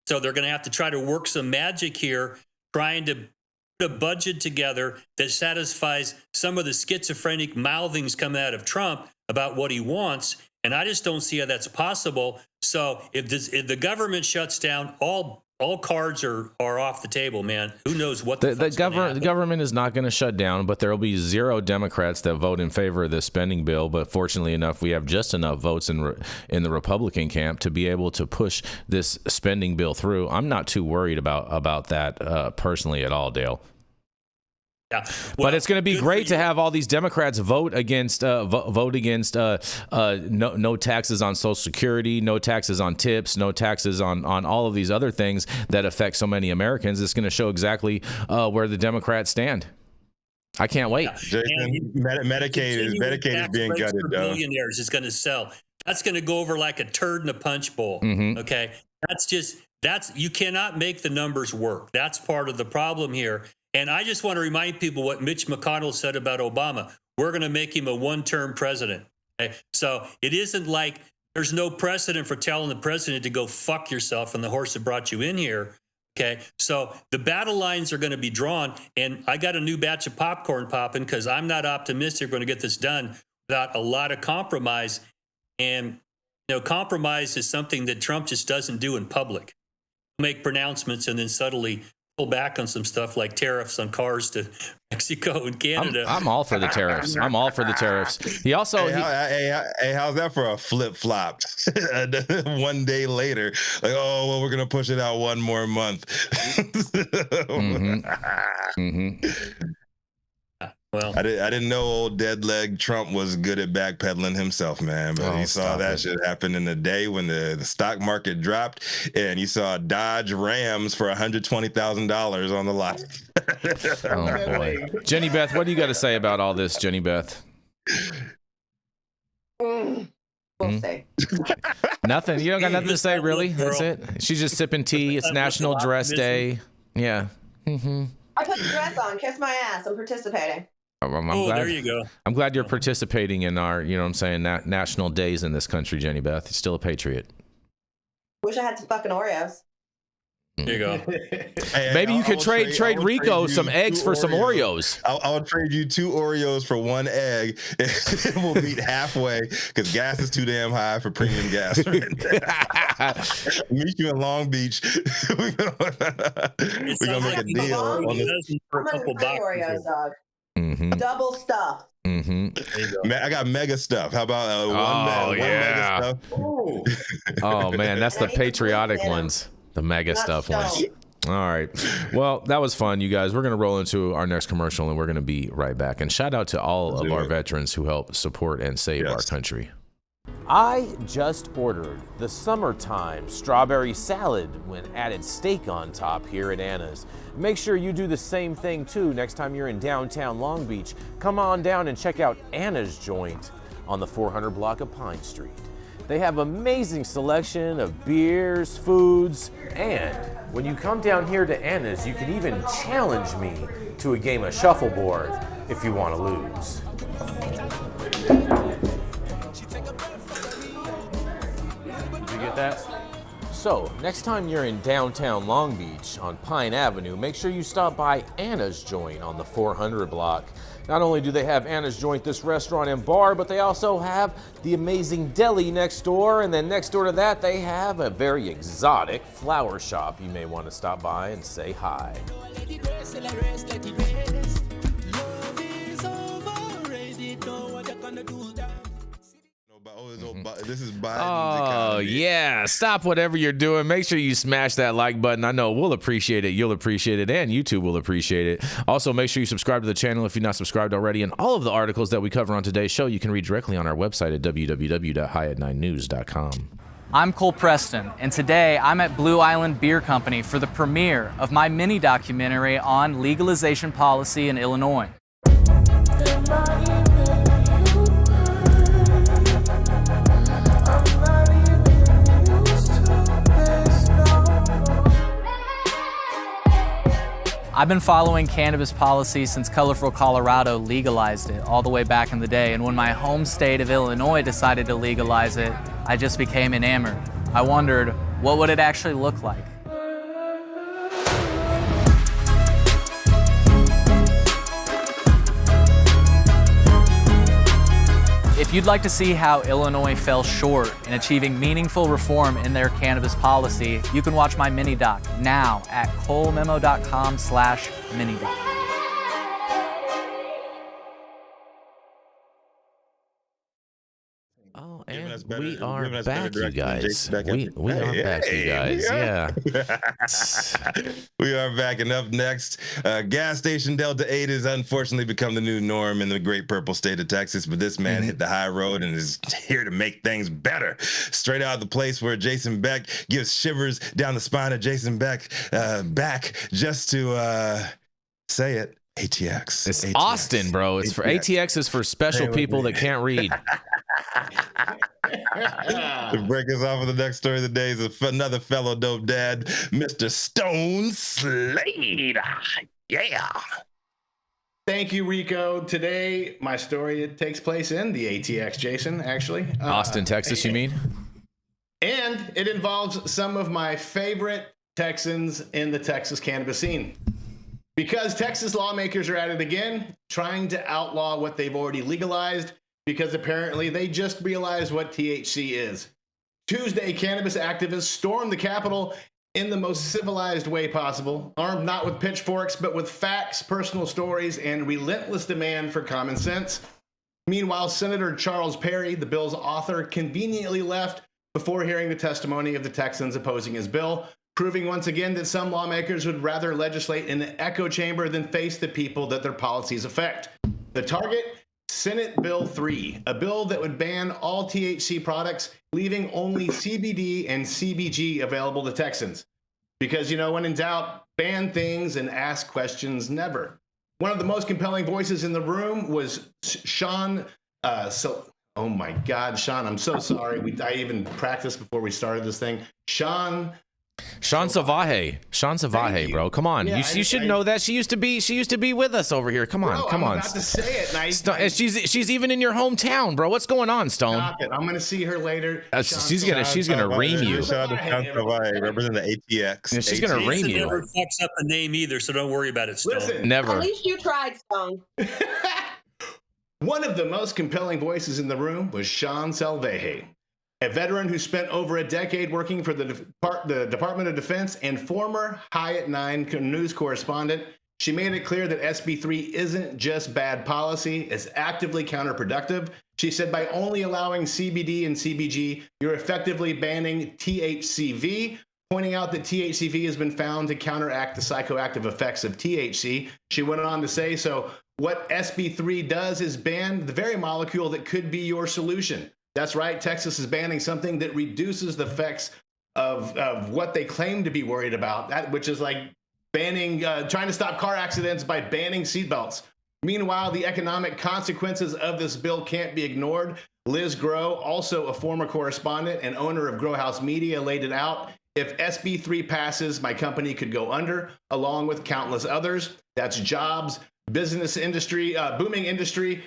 So they're going to have to try to work some magic here, trying to put a budget together that satisfies some of the schizophrenic mouthings coming out of Trump about what he wants. And I just don't see how that's possible. So if the government shuts down, all cards are off the table, man. Who knows what the government is not going to shut down, but there will be 0 Democrats that vote in favor of this spending bill. But fortunately enough, we have just enough votes in the Republican camp to be able to push this spending bill through. I'm not too worried about that personally at all, Dale. Yeah. Well, but it's going to be great to have all these Democrats vote against no taxes on Social Security, no taxes on tips, no taxes on all of these other things that affect so many Americans. It's going to show exactly where the Democrats stand. I can't wait. Jason, Medicaid is being gutted, though. Billionaires is going to sell. That's going to go over like a turd in a punch bowl. Okay, that's you cannot make the numbers work. That's part of the problem here. And I just want to remind people what Mitch McConnell said about Obama. We're going to make him a one-term president. Okay? So it isn't like there's no precedent for telling the president to go fuck yourself and the horse that brought you in here. Okay, so the battle lines are going to be drawn. And I got a new batch of popcorn popping because I'm not optimistic we're going to get this done without a lot of compromise. And, compromise is something that Trump just doesn't do in public. Make pronouncements and then subtly pull back on some stuff like tariffs on cars to Mexico and Canada. I'm all for the tariffs. I'm all for the tariffs. He also hey, how's that for a flip flop? 1 day later, like, oh well, we're gonna push it out 1 more month. Well, I didn't know old dead leg Trump was good at backpedaling himself, man. But he saw that shit happen in the day when the stock market dropped, and you saw Dodge Rams for $120,000 on the lot. Oh boy, Jenny Beth, what do you got to say about all this, Jenny Beth? We'll say nothing. You don't got nothing to say, really? That's it. She's just sipping tea. It's National Dress Day. Yeah. I put the dress on. Kiss my ass. I'm participating. I'm glad, there you go. I'm glad you're participating in our, national days in this country, Jenny Beth. You're still a patriot. Wish I had some fucking Oreos. There you go. Hey, maybe you could trade Rico some eggs for some Oreos. I'll trade you 2 Oreos for 1 egg. We'll meet halfway because gas is too damn high for premium gas. Meet you in Long Beach. We're gonna make a deal on this. For a couple Oreos, dog. Double stuff. I got mega stuff. How about one mega stuff? Oh man, that's the patriotic ones. The mega stuff ones. All right. Well, that was fun, you guys. We're going to roll into our next commercial, and we're going to be right back. And shout out to all of our veterans who help support and save our country. I just ordered the summertime strawberry salad when added steak on top here at Anna's. Make sure you do the same thing, too, next time you're in downtown Long Beach. Come on down and check out Anna's Joint on the 400 block of Pine Street. They have amazing selection of beers, foods, and when you come down here to Anna's, you can even challenge me to a game of shuffleboard if you want to lose. Did you get that? So, next time you're in downtown Long Beach on Pine Avenue, make sure you stop by Anna's Joint on the 400 block. Not only do they have Anna's Joint, this restaurant and bar, but they also have the amazing deli next door. And then next door to that, they have a very exotic flower shop. You may want to stop by and say hi. Accelerate, let it rest. Love is overrated. Know what you're gonna do that. This is Biden's Oh, economy. yeah. Stop whatever you're doing. Make sure you smash that like button. I know we'll appreciate it. You'll appreciate it. And YouTube will appreciate it. Also, make sure you subscribe to the channel if you're not subscribed already. And all of the articles that we cover on today's show, you can read directly on our website at www.highat9news.com. I'm Cole Preston, and today I'm at Blue Island Beer Company for the premiere of my mini documentary on legalization policy in Illinois. I've been following cannabis policy since colorful Colorado legalized it all the way back in the day, and when my home state of Illinois decided to legalize it, I just became enamored. I wondered, what would it actually look like? If you'd like to see how Illinois fell short in achieving meaningful reform in their cannabis policy, you can watch my mini-doc now at colememo.com/mini-doc. Oh, and we are back, you guys. We are back, you guys. Yeah. We are back, and up next, gas station Delta 8 has unfortunately become the new norm in the great purple state of Texas, but this man hit the high road and is here to make things better. Straight out of the place where Jason Beck gives shivers down the spine of Jason Beck back just to say it. ATX. It's ATX. Austin, bro. It's for ATX is for special people that can't read. To break us off with the next story of the day is another fellow dope dad, Mr. Stone Slade. Yeah. Thank you, Rico. Today, my story takes place in the ATX, Jason, actually. Austin, Texas, you mean? And it involves some of my favorite Texans in the Texas cannabis scene. Because Texas lawmakers are at it again, trying to outlaw what they've already legalized, because apparently they just realized what THC is. Tuesday, cannabis activists stormed the Capitol in the most civilized way possible, armed not with pitchforks, but with facts, personal stories, and relentless demand for common sense. Meanwhile, Senator Charles Perry, the bill's author, conveniently left before hearing the testimony of the Texans opposing his bill, proving once again that some lawmakers would rather legislate in an echo chamber than face the people that their policies affect. The target? Senate Bill 3, a bill that would ban all THC products, leaving only CBD and CBG available to Texans. Because, when in doubt, ban things and ask questions never. One of the most compelling voices in the room was Sean. Oh my God, Sean, I'm so sorry. I even practiced before we started this thing. Sean Savaje, bro. Come on. Yeah, you should know that. She used to be with us over here. Come on. I'm about to say it. And she's even in your hometown, bro. What's going on, Stone? Stop it. I'm gonna see her later. She's gonna ream you. Shout out to Sean Savaje, representing the ATX. Yeah, she's gonna ream you. Never fucks up a name either, so don't worry about it, Stone. Listen, never. At least you tried, Stone. One of the most compelling voices in the room was Sean Savaje, a veteran who spent over a decade working for the Department of Defense and former High at 9 news correspondent. She made it clear that SB 3 isn't just bad policy, it's actively counterproductive. She said by only allowing CBD and CBG, you're effectively banning THCV, pointing out that THCV has been found to counteract the psychoactive effects of THC. She went on to say, so what SB 3 does is ban the very molecule that could be your solution. That's right. Texas is banning something that reduces the effects of what they claim to be worried about, that which is like banning, trying to stop car accidents by banning seatbelts. Meanwhile, the economic consequences of this bill can't be ignored. Liz Grow, also a former correspondent and owner of Grow House Media, laid it out. If SB 3 passes, my company could go under, along with countless others. That's jobs, business industry, booming industry,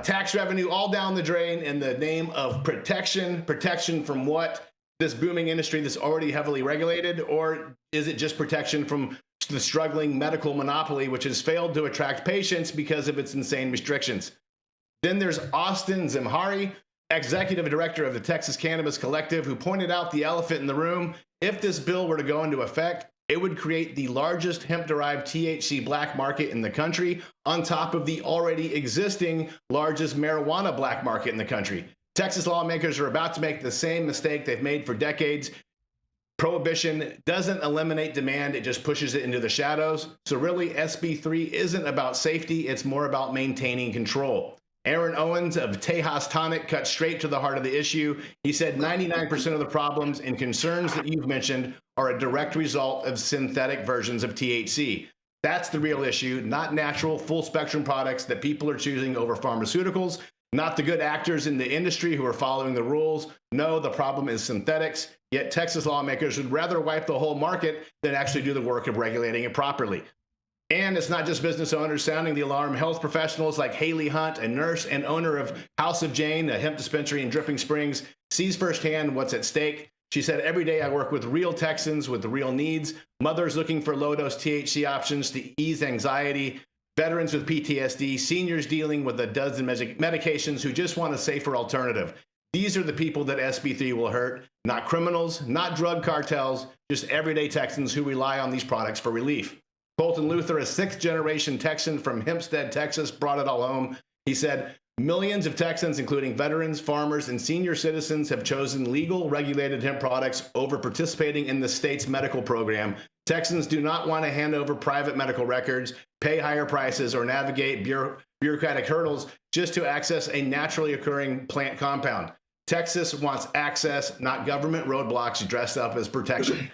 tax revenue all down the drain in the name of protection. Protection from what? This booming industry that's already heavily regulated? Or is it just protection from the struggling medical monopoly, which has failed to attract patients because of its insane restrictions? Then there's Austin Zimhari, executive director of the Texas Cannabis Collective, who pointed out the elephant in the room. If this bill were to go into effect, It would create the largest hemp-derived THC black market in the country, on top of the already existing largest marijuana black market in the country. Texas lawmakers are about to make the same mistake they've made for decades. Prohibition doesn't eliminate demand, it just pushes it into the shadows. So really, SB 3 isn't about safety, it's more about maintaining control. Aaron Owens of Tejas Tonic cut straight to the heart of the issue. He said 99% of the problems and concerns that you've mentioned are a direct result of synthetic versions of THC. That's the real issue, not natural, full-spectrum products that people are choosing over pharmaceuticals, not the good actors in the industry who are following the rules. No, the problem is synthetics, yet Texas lawmakers would rather wipe the whole market than actually do the work of regulating it properly. And it's not just business owners sounding the alarm. Health professionals like Haley Hunt, a nurse and owner of House of Jane, a hemp dispensary in Dripping Springs, sees firsthand what's at stake. She said, every day I work with real Texans with real needs, mothers looking for low-dose THC options to ease anxiety, veterans with PTSD, seniors dealing with a dozen medications who just want a safer alternative. These are the people that SB3 will hurt, not criminals, not drug cartels, just everyday Texans who rely on these products for relief. Colton Luther, a sixth-generation Texan from Hempstead, Texas, brought it all home. He said, millions of Texans, including veterans, farmers, and senior citizens, have chosen legal, regulated hemp products over participating in the state's medical program. Texans do not want to hand over private medical records, pay higher prices, or navigate bureaucratic hurdles just to access a naturally occurring plant compound. Texas wants access, not government roadblocks dressed up as protection.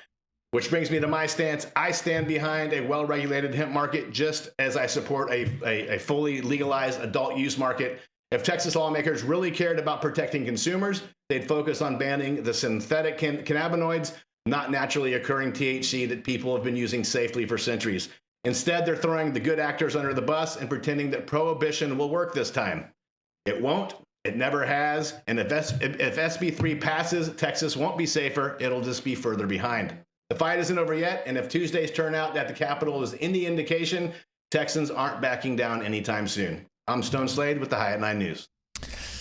Which brings me to my stance. I stand behind a well-regulated hemp market just as I support a fully legalized adult use market. If Texas lawmakers really cared about protecting consumers, they'd focus on banning the synthetic cannabinoids, not naturally occurring THC that people have been using safely for centuries. Instead, they're throwing the good actors under the bus and pretending that prohibition will work this time. It won't. It never has. And if SB3 passes, Texas won't be safer. It'll just be further behind. The fight isn't over yet, and if Tuesday's turnout at the Capitol is any indication, Texans aren't backing down anytime soon. I'm Stone Slade with the High at 9 News.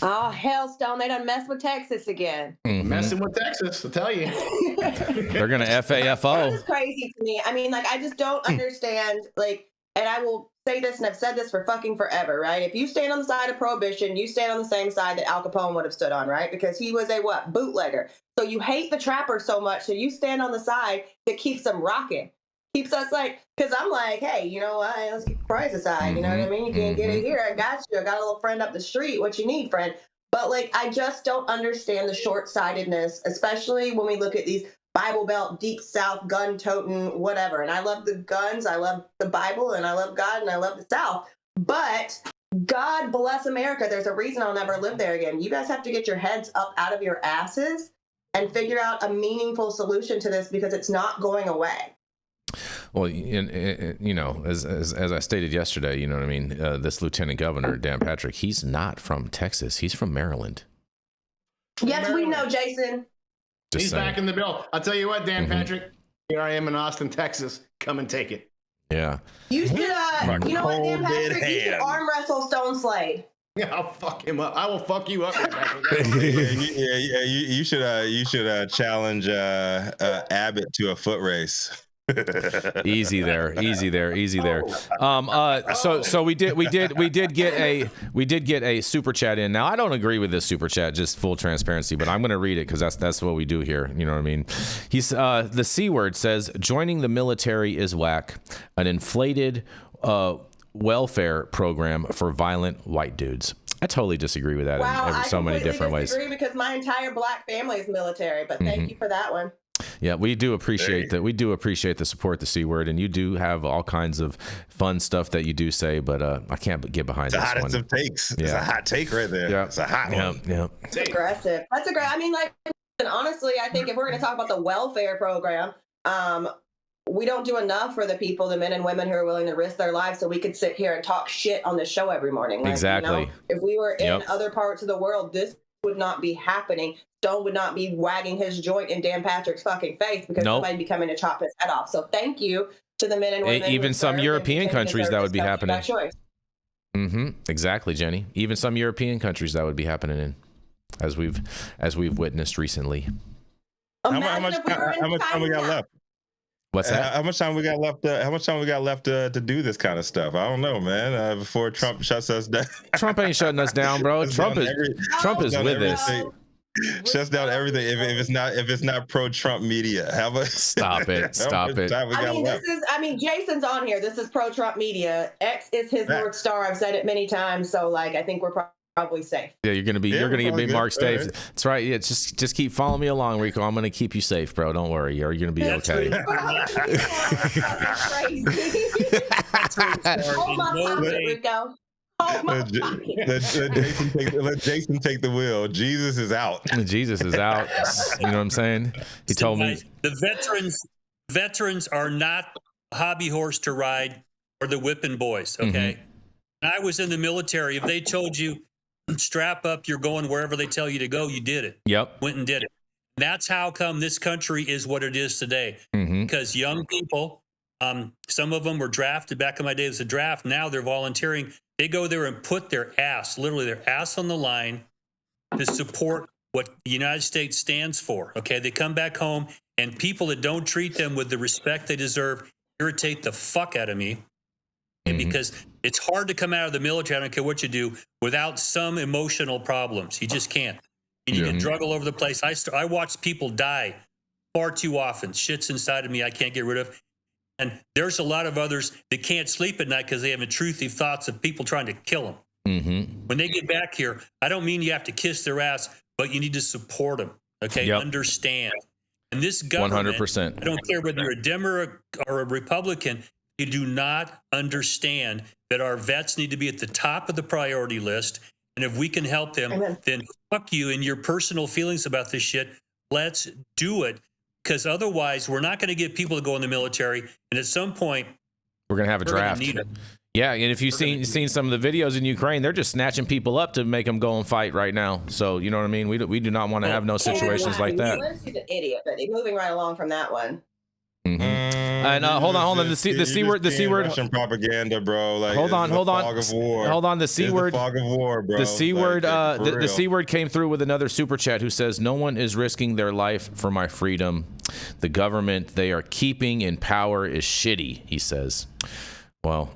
Oh, hell, Stone, they done messed with Texas again. Mm-hmm. Messing with Texas, I'll tell you. They're going to FAFO. This is crazy to me. I mean, like, I just don't understand, like, and I will say this, and I've said this for fucking forever, right? If you stand on the side of prohibition, you stand on the same side that Al Capone would have stood on, right? Because he was a what? Bootlegger. So you hate the trapper so much, so you stand on the side that keeps them rocking. Keeps us like, because I'm like, hey, you know what? Let's keep the price aside. You know what I mean? You can't get it here. I got you. I got a little friend up the street. What you need, friend? But like, I just don't understand the short-sightedness, especially when we look at these Bible Belt, Deep South, gun-toting, whatever. And I love the guns, I love the Bible, and I love God, and I love the South. But God bless America. There's a reason I'll never live there again. You guys have to get your heads up out of your asses and figure out a meaningful solution to this, because it's not going away. Well, you know, as I stated yesterday, you know what I mean? This Lieutenant Governor, Dan Patrick, he's not from Texas. He's from Maryland. Yes, we know, Jason. He's back in the bill. I'll tell you what, Dan Patrick, here I am in Austin, Texas. Come and take it. Yeah. You should, you know what, Dan Patrick? You should arm wrestle Stone Slade. Yeah, I'll fuck him up. I will fuck you up. You should challenge Abbott to a foot race. Easy there. So we did get a super chat in. Now I don't agree with this super chat, just full transparency, but I'm going to read it because that's what we do here. You know what I mean? He's the C word says joining the military is whack, an inflated welfare program for violent white dudes. I totally disagree with that in so many different ways. I disagree because my entire black family is military, but thank you for that one. Yeah, we do appreciate that. We do appreciate the support, the C word, and you do have all kinds of fun stuff that you do say, but I can't get behind this one. Of takes. Yeah. It's a hot take right there. Yeah. It's a hot one. Yeah. It's aggressive. That's aggressive. I mean, like, and honestly, I think if we're going to talk about the welfare program, we don't do enough for the people, the men and women who are willing to risk their lives so we could sit here and talk shit on this show every morning. Like, exactly. You know, if we were in other parts of the world, this would not be happening. Stone would not be wagging his joint in Dan Patrick's fucking face because somebody'd be coming to chop his head off. So thank you to the men and women. Even some European countries that would be happening. Exactly, Jenny. Even some European countries that would be happening in, as we've witnessed recently. How much time we got left? What's that? How much time we got left? How much time we got left to do this kind of stuff? I don't know, man. Before Trump shuts us down. Trump ain't shutting us down, bro. Trump is with us. Shuts down everything if it's not pro-Trump media. How about stop it? Stop it. I mean, Jason's on here. This is pro-Trump media. X is his North Star. I've said it many times. So like, I think we're probably safe. Yeah, you're gonna be Mark safe. Right. That's right. Yeah, just keep following me along, Rico. I'm gonna keep you safe, bro. Don't worry. You're gonna be okay. Hold my pocket, Rico. Let Jason take the wheel. Jesus is out. Jesus is out. You know what I'm saying? He told me the veterans are not a hobby horse to ride or the whipping boys. Okay. When I was in the military, if they told you strap up, you're going wherever they tell you to go, you did it. Yep. Went and did it. That's how come this country is what it is today. Because young people, some of them were drafted back in my day. It was a draft. Now they're volunteering. They go there and put their ass on the line to support what the United States stands for. Okay. They come back home and people that don't treat them with the respect they deserve irritate the fuck out of me. Because it's hard to come out of the military, I don't care what you do, without some emotional problems. You just can't. And you get drug all over the place. I watch people die far too often. Shit's inside of me I can't get rid of. And there's a lot of others that can't sleep at night because they have intrusive thoughts of people trying to kill them. When they get back here, I don't mean you have to kiss their ass, but you need to support them. Okay, understand. And this government, 100%. I don't care whether you're a Democrat or a Republican, you do not understand that our vets need to be at the top of the priority list. And if we can help them, then fuck you and your personal feelings about this shit. Let's do it. Because otherwise, we're not going to get people to go in the military. And at some point, we're going to have a draft. Yeah, and if you've seen some of the videos in Ukraine, they're just snatching people up to make them go and fight right now. So, you know what I mean? We do not want to have no situations like that. He's an idiot, but he's moving right along from that one. And hold on. The C word. Russian propaganda, bro. Like, hold on. Fog of war. Hold on. The C word. Fog of war, bro. The C word. The C word came through with another super chat who says, "No one is risking their life for my freedom. The government they are keeping in power is shitty." He says. Well,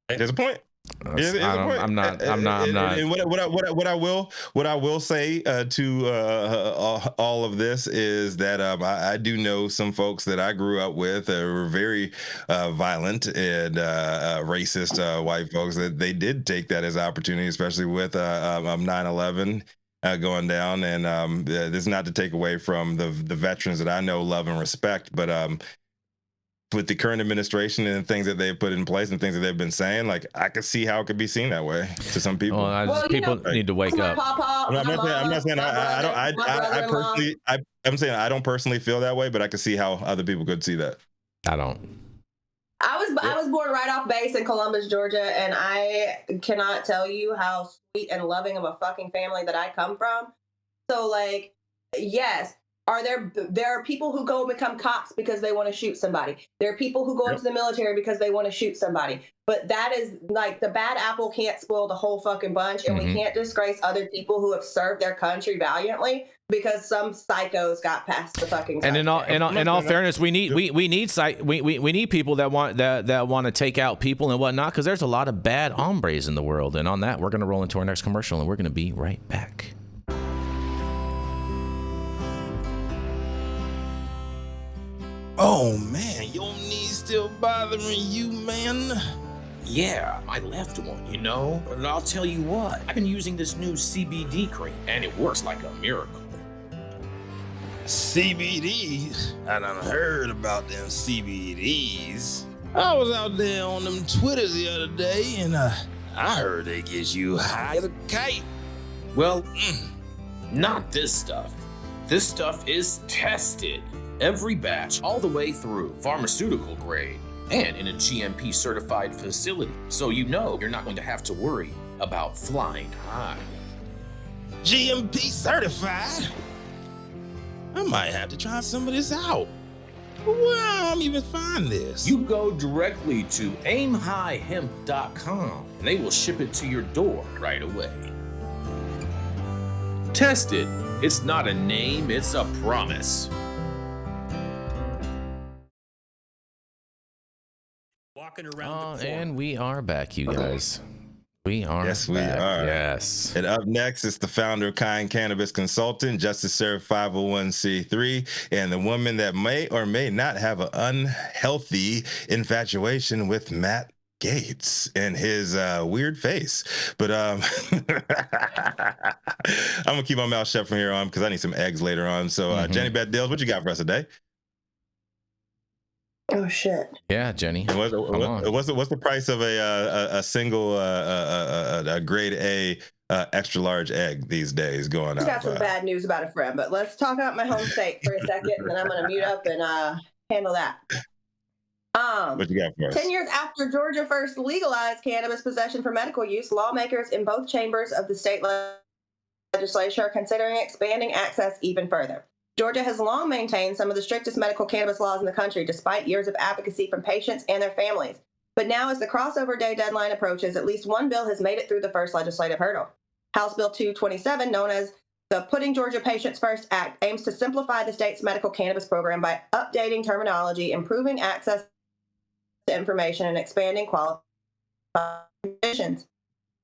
there's a point. I'm not. And what I will say to all of this is that I do know some folks that I grew up with were very violent and racist white folks that they did take that as opportunity, especially with 9/11 going down. And this is not to take away from the veterans that I know, love, and respect, but with the current administration and things that they've put in place and things that they've been saying, like I can see how it could be seen that way to some people. People need to wake up. I'm not saying I'm saying I don't personally feel that way, but I can see how other people could see that. I don't. I was born right off base in Columbus, Georgia, and I cannot tell you how sweet and loving of a fucking family that I come from. So like, yes. There are people who go and become cops because they want to shoot somebody. There are people who go into the military because they want to shoot somebody. But that is like the bad apple can't spoil the whole fucking bunch. And we can't disgrace other people who have served their country valiantly because some psychos got past the fucking. And in all fairness, we need people that want to take out people and whatnot, because there's a lot of bad hombres in the world. And on that, we're going to roll into our next commercial, and we're going to be right back. Oh man, your knees still bothering you, man? Yeah, my left one, you know? And I'll tell you what, I've been using this new CBD cream, and it works like a miracle. CBDs? I done heard about them CBDs. I was out there on them Twitters the other day, and I heard they get you high as a kite. Well, not this stuff. This stuff is tested. Every batch, all the way through, pharmaceutical grade, and in a GMP certified facility. So you know you're not going to have to worry about flying high. GMP certified? I might have to try some of this out. Where am I even find this? You go directly to aimhighhemp.com and they will ship it to your door right away. Tested. It's not a name, it's a promise. walking around the corner. And we are back, you guys. We are. Yes, we back. are. Yes. And up next is the founder of Kind Cannabis Consultant, Justice Served 501c3, and the woman that may or may not have an unhealthy infatuation with Matt Gaetz and his weird face. But I'm gonna keep my mouth shut from here on because I need some eggs later on. So Jenny BETH DILLS, what you got for us today? Oh shit! Yeah, Jenny. And what's the price of a single grade A extra large egg these days going I out? got some bad news about a friend, but let's talk about my home state for a second, and then I'm going to mute up and handle that. What you got for us? 10 years after Georgia first legalized cannabis possession for medical use, lawmakers in both chambers of the state legislature are considering expanding access even further. Georgia has long maintained some of the strictest medical cannabis laws in the country, despite years of advocacy from patients and their families. But now, as the crossover day deadline approaches, at least one bill has made it through the first legislative hurdle. House Bill 227, known as the Putting Georgia Patients First Act, aims to simplify the state's medical cannabis program by updating terminology, improving access to information, and expanding qualifications.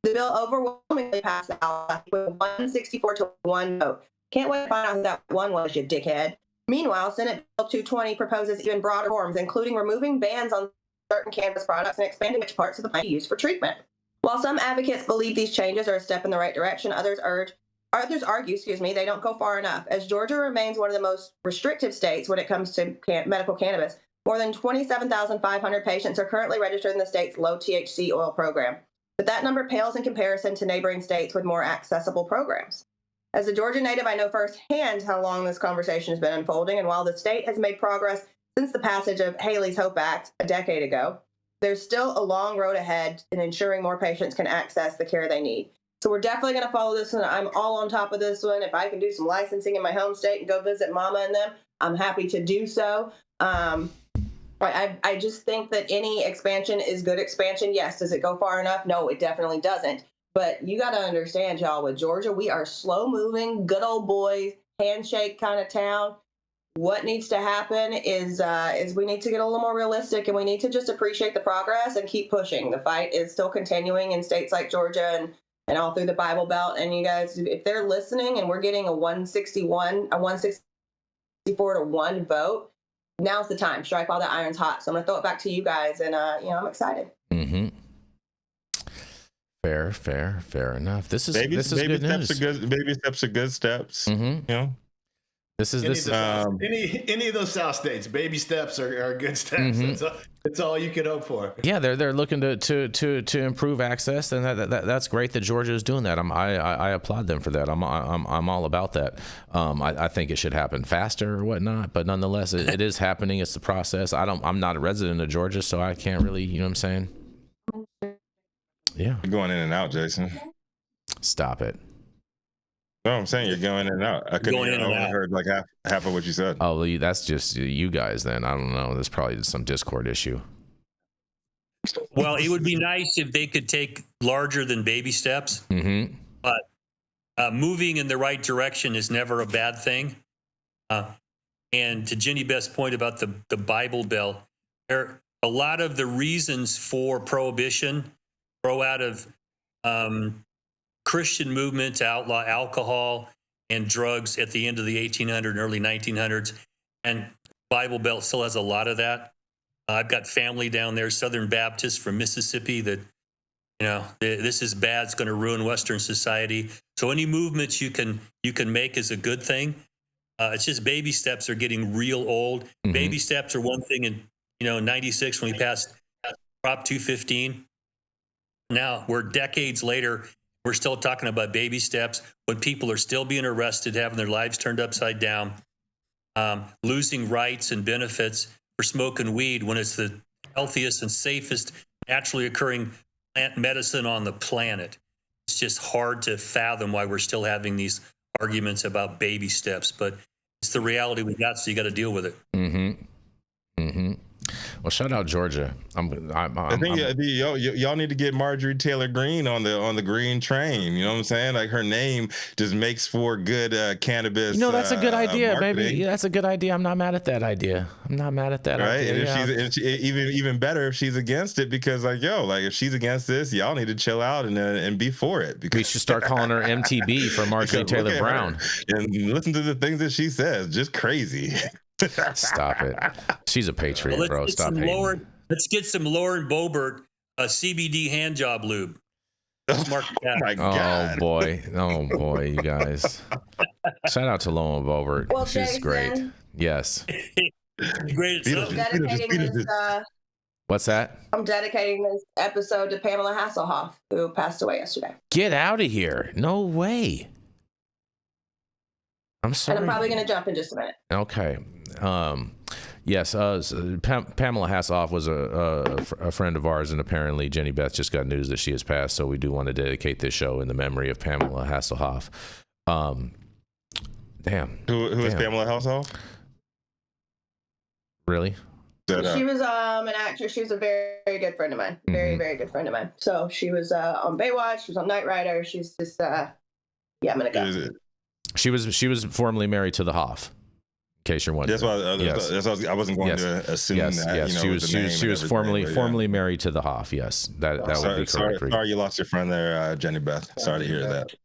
The bill overwhelmingly passed the House with 164 to 1 vote. Can't wait to find out who that one was, you dickhead. Meanwhile, Senate Bill 220 proposes even broader reforms, including removing bans on certain cannabis products and expanding which parts of the plant are used for treatment. While some advocates believe these changes are a step in the right direction, others argue, they don't go far enough, as Georgia remains one of the most restrictive states when it comes to medical cannabis. More than 27,500 patients are currently registered in the state's low-THC oil program, but that number pales in comparison to neighboring states with more accessible programs. As a Georgia native, I know firsthand how long this conversation has been unfolding, and while the state has made progress since the passage of Haley's Hope Act a decade ago, there's still a long road ahead in ensuring more patients can access the care they need. So we're definitely going to follow this one. I'm all on top of this one. If I can do some licensing in my home state and go visit Mama and them, I'm happy to do so. I just think that any expansion is good expansion. Yes. Does it go far enough? No, it definitely doesn't. But you got to understand, y'all, with Georgia, we are slow moving, good old boys, handshake kind of town. What needs to happen is we need to get a little more realistic, and we need to just appreciate the progress and keep pushing. The fight is still continuing in states like Georgia and all through the Bible Belt. And you guys, if they're listening and we're getting a 164 to 1 vote, now's the time. Strike while the iron's hot. So I'm going to throw it back to you guys, and I'm excited. Mm-hmm. Fair enough. This is good news. Baby steps are good steps. Mm-hmm. You know, any of those South states, baby steps are good steps. Mm-hmm. That's all you could hope for. Yeah, they're looking to improve access, and that's great that Georgia is doing that. I applaud them for that. I'm all about that. I think it should happen faster or whatnot, but nonetheless, it is happening. It's the process. I'm not a resident of Georgia, so I can't really, you know what I'm saying? Yeah. You're going in and out, Jason. Stop it. No, I'm saying you're going in and out. I couldn't hear. I heard like half of what you said. Oh, that's just you guys then. I don't know. There's probably some Discord issue. Well, it would be nice if they could take larger than baby steps. Mm-hmm. But moving in the right direction is never a bad thing. And to Jenny Best's point about the Bible Belt, a lot of the reasons for prohibition grow out of Christian movement to outlaw alcohol and drugs at the end of the 1800s and early 1900s. And Bible Belt still has a lot of that. I've got family down there, Southern Baptists from Mississippi, that, this is bad. It's going to ruin Western society. So any movements you can make is a good thing. It's just baby steps are getting real old. Mm-hmm. Baby steps are one thing in 96 when we passed Prop 215. Now we're decades later. We're still talking about baby steps when people are still being arrested, having their lives turned upside down, losing rights and benefits for smoking weed when it's the healthiest and safest naturally occurring plant medicine on the planet. It's just hard to fathom why we're still having these arguments about baby steps, but it's the reality we got, so you got to deal with it. Mm-hmm. Mm-hmm. Well, shout out Georgia. I think y'all need to get Marjorie Taylor Greene on the green train. You know what I'm saying? Like her name just makes for good cannabis. That's a good idea. Marketing. Maybe that's a good idea. I'm not mad at that idea. Right? And if she's even better if she's against it, because if she's against this, y'all need to chill out and be for it. Because we should start calling her MTB for Marjorie Taylor Brown and listen to the things that she says. Just crazy. Stop it. She's a patriot, bro. Stop hating. Let's get some Lauren Boebert CBD hand job lube. Oh my God. Oh boy, you guys. Shout out to Lauren Boebert. Well, she's Jason, great. Yes. Great. What's that? I'm dedicating this episode to Pamela Hasselhoff, who passed away yesterday. Get out of here. No way. I'm sorry. And I'm probably going to jump in just a minute. Okay. Yes. Pamela Hasselhoff was a friend of ours, and apparently Jenny Beth just got news that she has passed. So we do want to dedicate this show in the memory of Pamela Hasselhoff. Damn. Who is Pamela Hasselhoff? Really? She was an actress. She was a very, very good friend of mine. Very, very good friend of mine. So she was on Baywatch. She was on Knight Rider. She's just I'm gonna go. She was formerly married to the Hoff. In case you're wondering. That's why I wasn't going to assume that. Yes, she was formerly married to the Hoff. Yes, that would be correct. Sorry, you lost your friend there, Jenny Beth. Sorry to hear that.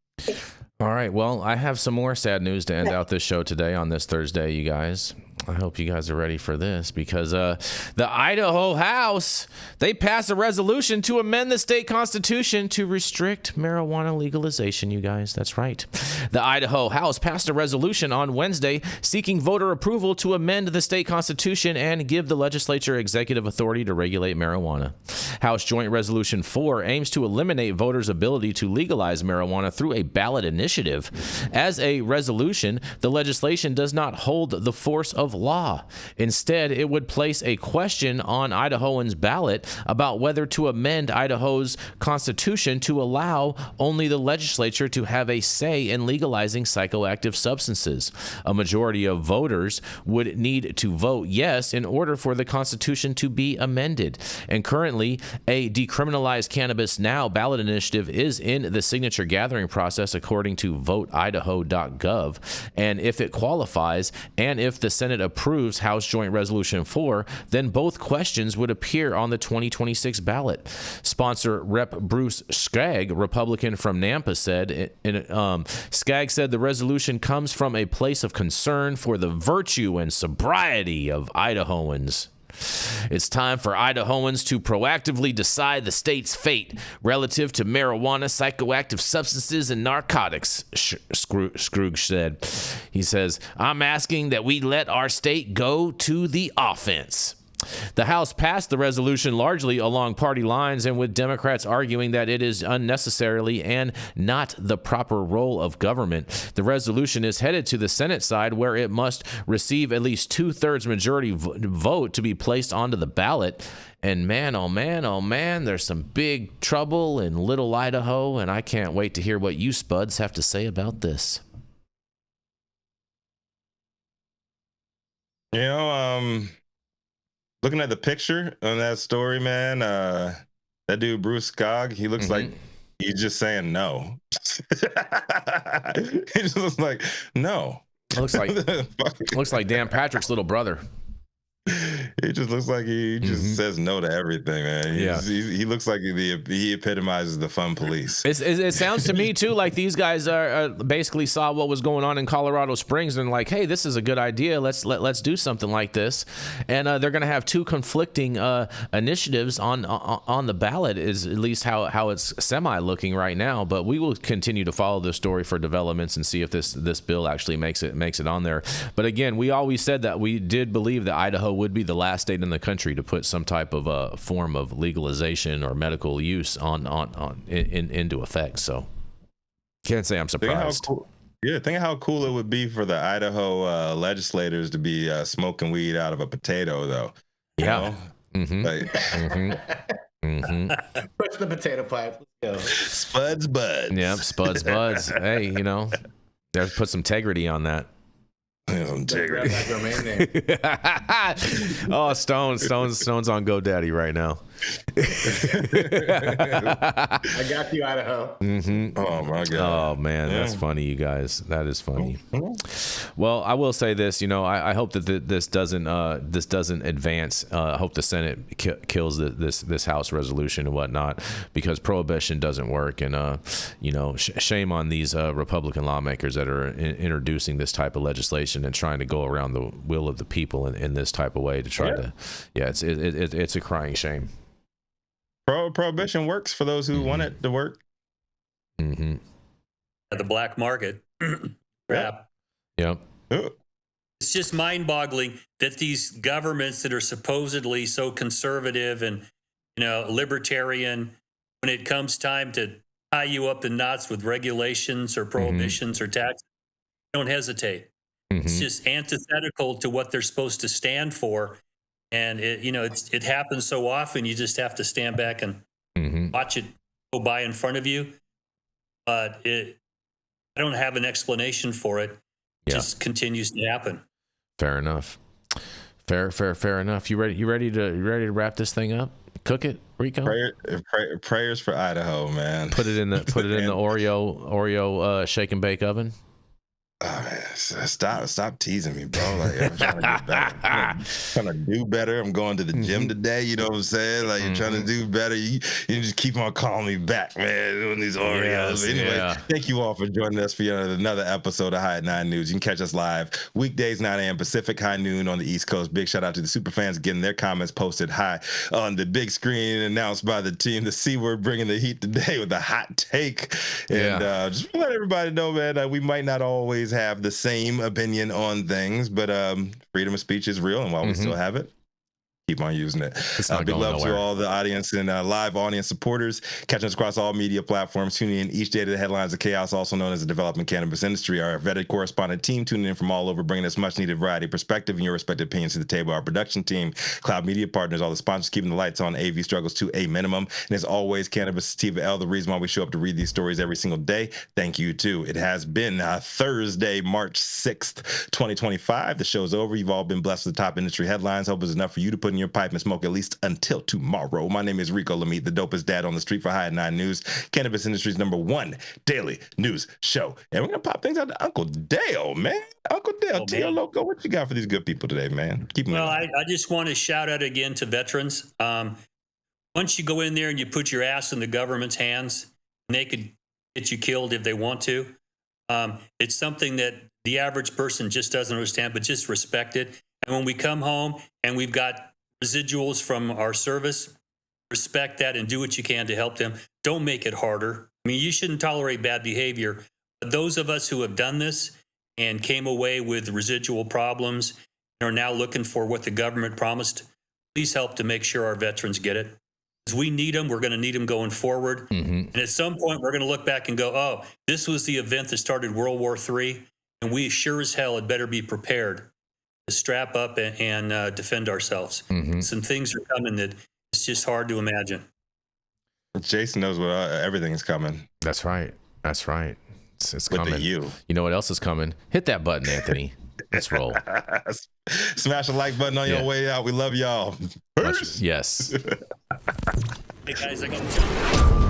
All right, well, I have some more sad news to end out this show today on this Thursday, you guys. I hope you guys are ready for this, because the Idaho House, they passed a resolution to amend the state constitution to restrict marijuana legalization, you guys. That's right. The Idaho House passed a resolution on Wednesday seeking voter approval to amend the state constitution and give the legislature executive authority to regulate marijuana. House Joint Resolution 4 aims to eliminate voters' ability to legalize marijuana through a ballot initiative. As a resolution, the legislation does not hold the force of law. Instead, it would place a question on Idahoans' ballot about whether to amend Idaho's constitution to allow only the legislature to have a say in legalizing psychoactive substances. A majority of voters would need to vote yes in order for the constitution to be amended. And currently, a Decriminalize Cannabis Now ballot initiative is in the signature gathering process according to voteidaho.gov. And if it qualifies, and if the Senate approves House Joint Resolution 4, then both questions would appear on the 2026 ballot. Sponsor Rep. Bruce Skaggs, Republican from Nampa, said, Skaggs said the resolution comes from a place of concern for the virtue and sobriety of Idahoans. It's time for Idahoans to proactively decide the state's fate relative to marijuana, psychoactive substances, and narcotics, Scrooge said. He says, I'm asking that we let our state go to the offense. The House passed the resolution largely along party lines, and with Democrats arguing that it is unnecessarily and not the proper role of government. The resolution is headed to the Senate side, where it must receive at least 2/3 majority vote to be placed onto the ballot. And man, oh man, there's some big trouble in Little Idaho, and I can't wait to hear what you spuds have to say about this. Looking at the picture on that story, man, that dude Bruce Skaggs, he looks like he's just saying no. He just looks like no. Looks like Dan Patrick's little brother. He just looks like he just says no to everything, man. He looks like he epitomizes the fun police. It sounds to me too like these guys are basically saw what was going on in Colorado Springs and like, hey, this is a good idea. Let's do something like this. And they're going to have two conflicting initiatives on the ballot, is at least how it's semi looking right now. But we will continue to follow this story for developments and see if this bill actually makes it on there. But again, we always said that we did believe that Idaho would be the last state in the country to put some type of a form of legalization or medical use into effect. So can't say I'm surprised. Think of how cool it would be for the Idaho legislators to be smoking weed out of a potato, though. Yeah. Push the potato pipe. Let's go. Spuds buds. Yep, spuds buds. Hey, there's put some integrity on that. Integrity. Oh, Stone's on GoDaddy right now. I got you, Idaho. Oh my God. Oh man, that's funny, you guys. That is funny. Well, I will say this. I hope that this doesn't advance. I hope the Senate kills this House resolution and whatnot, because prohibition doesn't work. And shame on these Republican lawmakers that are introducing this type of legislation and trying to go around the will of the people in this type of way to try to. Yeah, it's a crying shame. Prohibition works for those who want it to work. The black market. Crap. Yep. It's just mind-boggling that these governments that are supposedly so conservative and libertarian, when it comes time to tie you up in knots with regulations or prohibitions or taxes, don't hesitate. It's just antithetical to what they're supposed to stand for. And it happens so often, you just have to stand back and watch it go by in front of you. But I don't have an explanation for it. It just continues to happen. Fair enough. Fair enough. You ready to wrap this thing up? Cook it, Rico. Prayers for Idaho, man. Put it in the Oreo shake and bake oven. Oh, man, stop teasing me, bro. Like, I'm trying to get better. I'm trying to do better. I'm going to the gym today. You know what I'm saying? Like, you're trying to do better. You just keep on calling me back, man, doing these Oreos. Anyway, thank you all for joining us for another episode of High at 9 News. You can catch us live weekdays, 9 a.m. Pacific, high noon on the East Coast. Big shout out to the super fans getting their comments posted high on the big screen, announced by the team. The C word bringing the heat today with a hot take. And just let everybody know, man, that we might not always have the same opinion on things, but freedom of speech is real, and while we still have it, keep on using it. Big love to all the audience and live audience supporters. Catch us across all media platforms, tuning in each day to the headlines of chaos, also known as the developing cannabis industry. Our vetted correspondent team tuning in from all over, bringing us much needed variety of perspective and your respective opinions to the table. Our production team, cloud media partners, all the sponsors keeping the lights on, AV struggles to a minimum. And as always, Cannabis Sativa L, the reason why we show up to read these stories every single day. Thank you too. It has been Thursday, March 6th, 2025. The show's over. You've all been blessed with the top industry headlines. Hope it's enough for you to put in your pipe and smoke at least until tomorrow. My name is Rico Lamitte, the dopest dad on the street for High at 9 News, cannabis industry's #1 daily news show. And we're gonna pop things out to Uncle Dale, man. Uncle Dale, Tio Loco, what you got for these good people today, man? Keep them. Well, I just want to shout out again to veterans. Once you go in there and you put your ass in the government's hands, and they could get you killed if they want to. It's something that the average person just doesn't understand, but just respect it. And when we come home and we've got residuals from our service, respect that and do what you can to help them. Don't make it harder. I mean, you shouldn't tolerate bad behavior. But those of us who have done this and came away with residual problems and are now looking for what the government promised, please help to make sure our veterans get it. Because we need them. We're going to need them going forward. And at some point, we're going to look back and go, oh, this was the event that started World War III. And we sure as hell had better be prepared to strap up and defend ourselves. Some things are coming that it's just hard to imagine. Jason knows what everything is coming. That's right. It's with coming. You know what else is coming? Hit that button, Anthony. Let's roll. Smash the like button on your way out. We love y'all. Yes. Hey guys, I got to jump.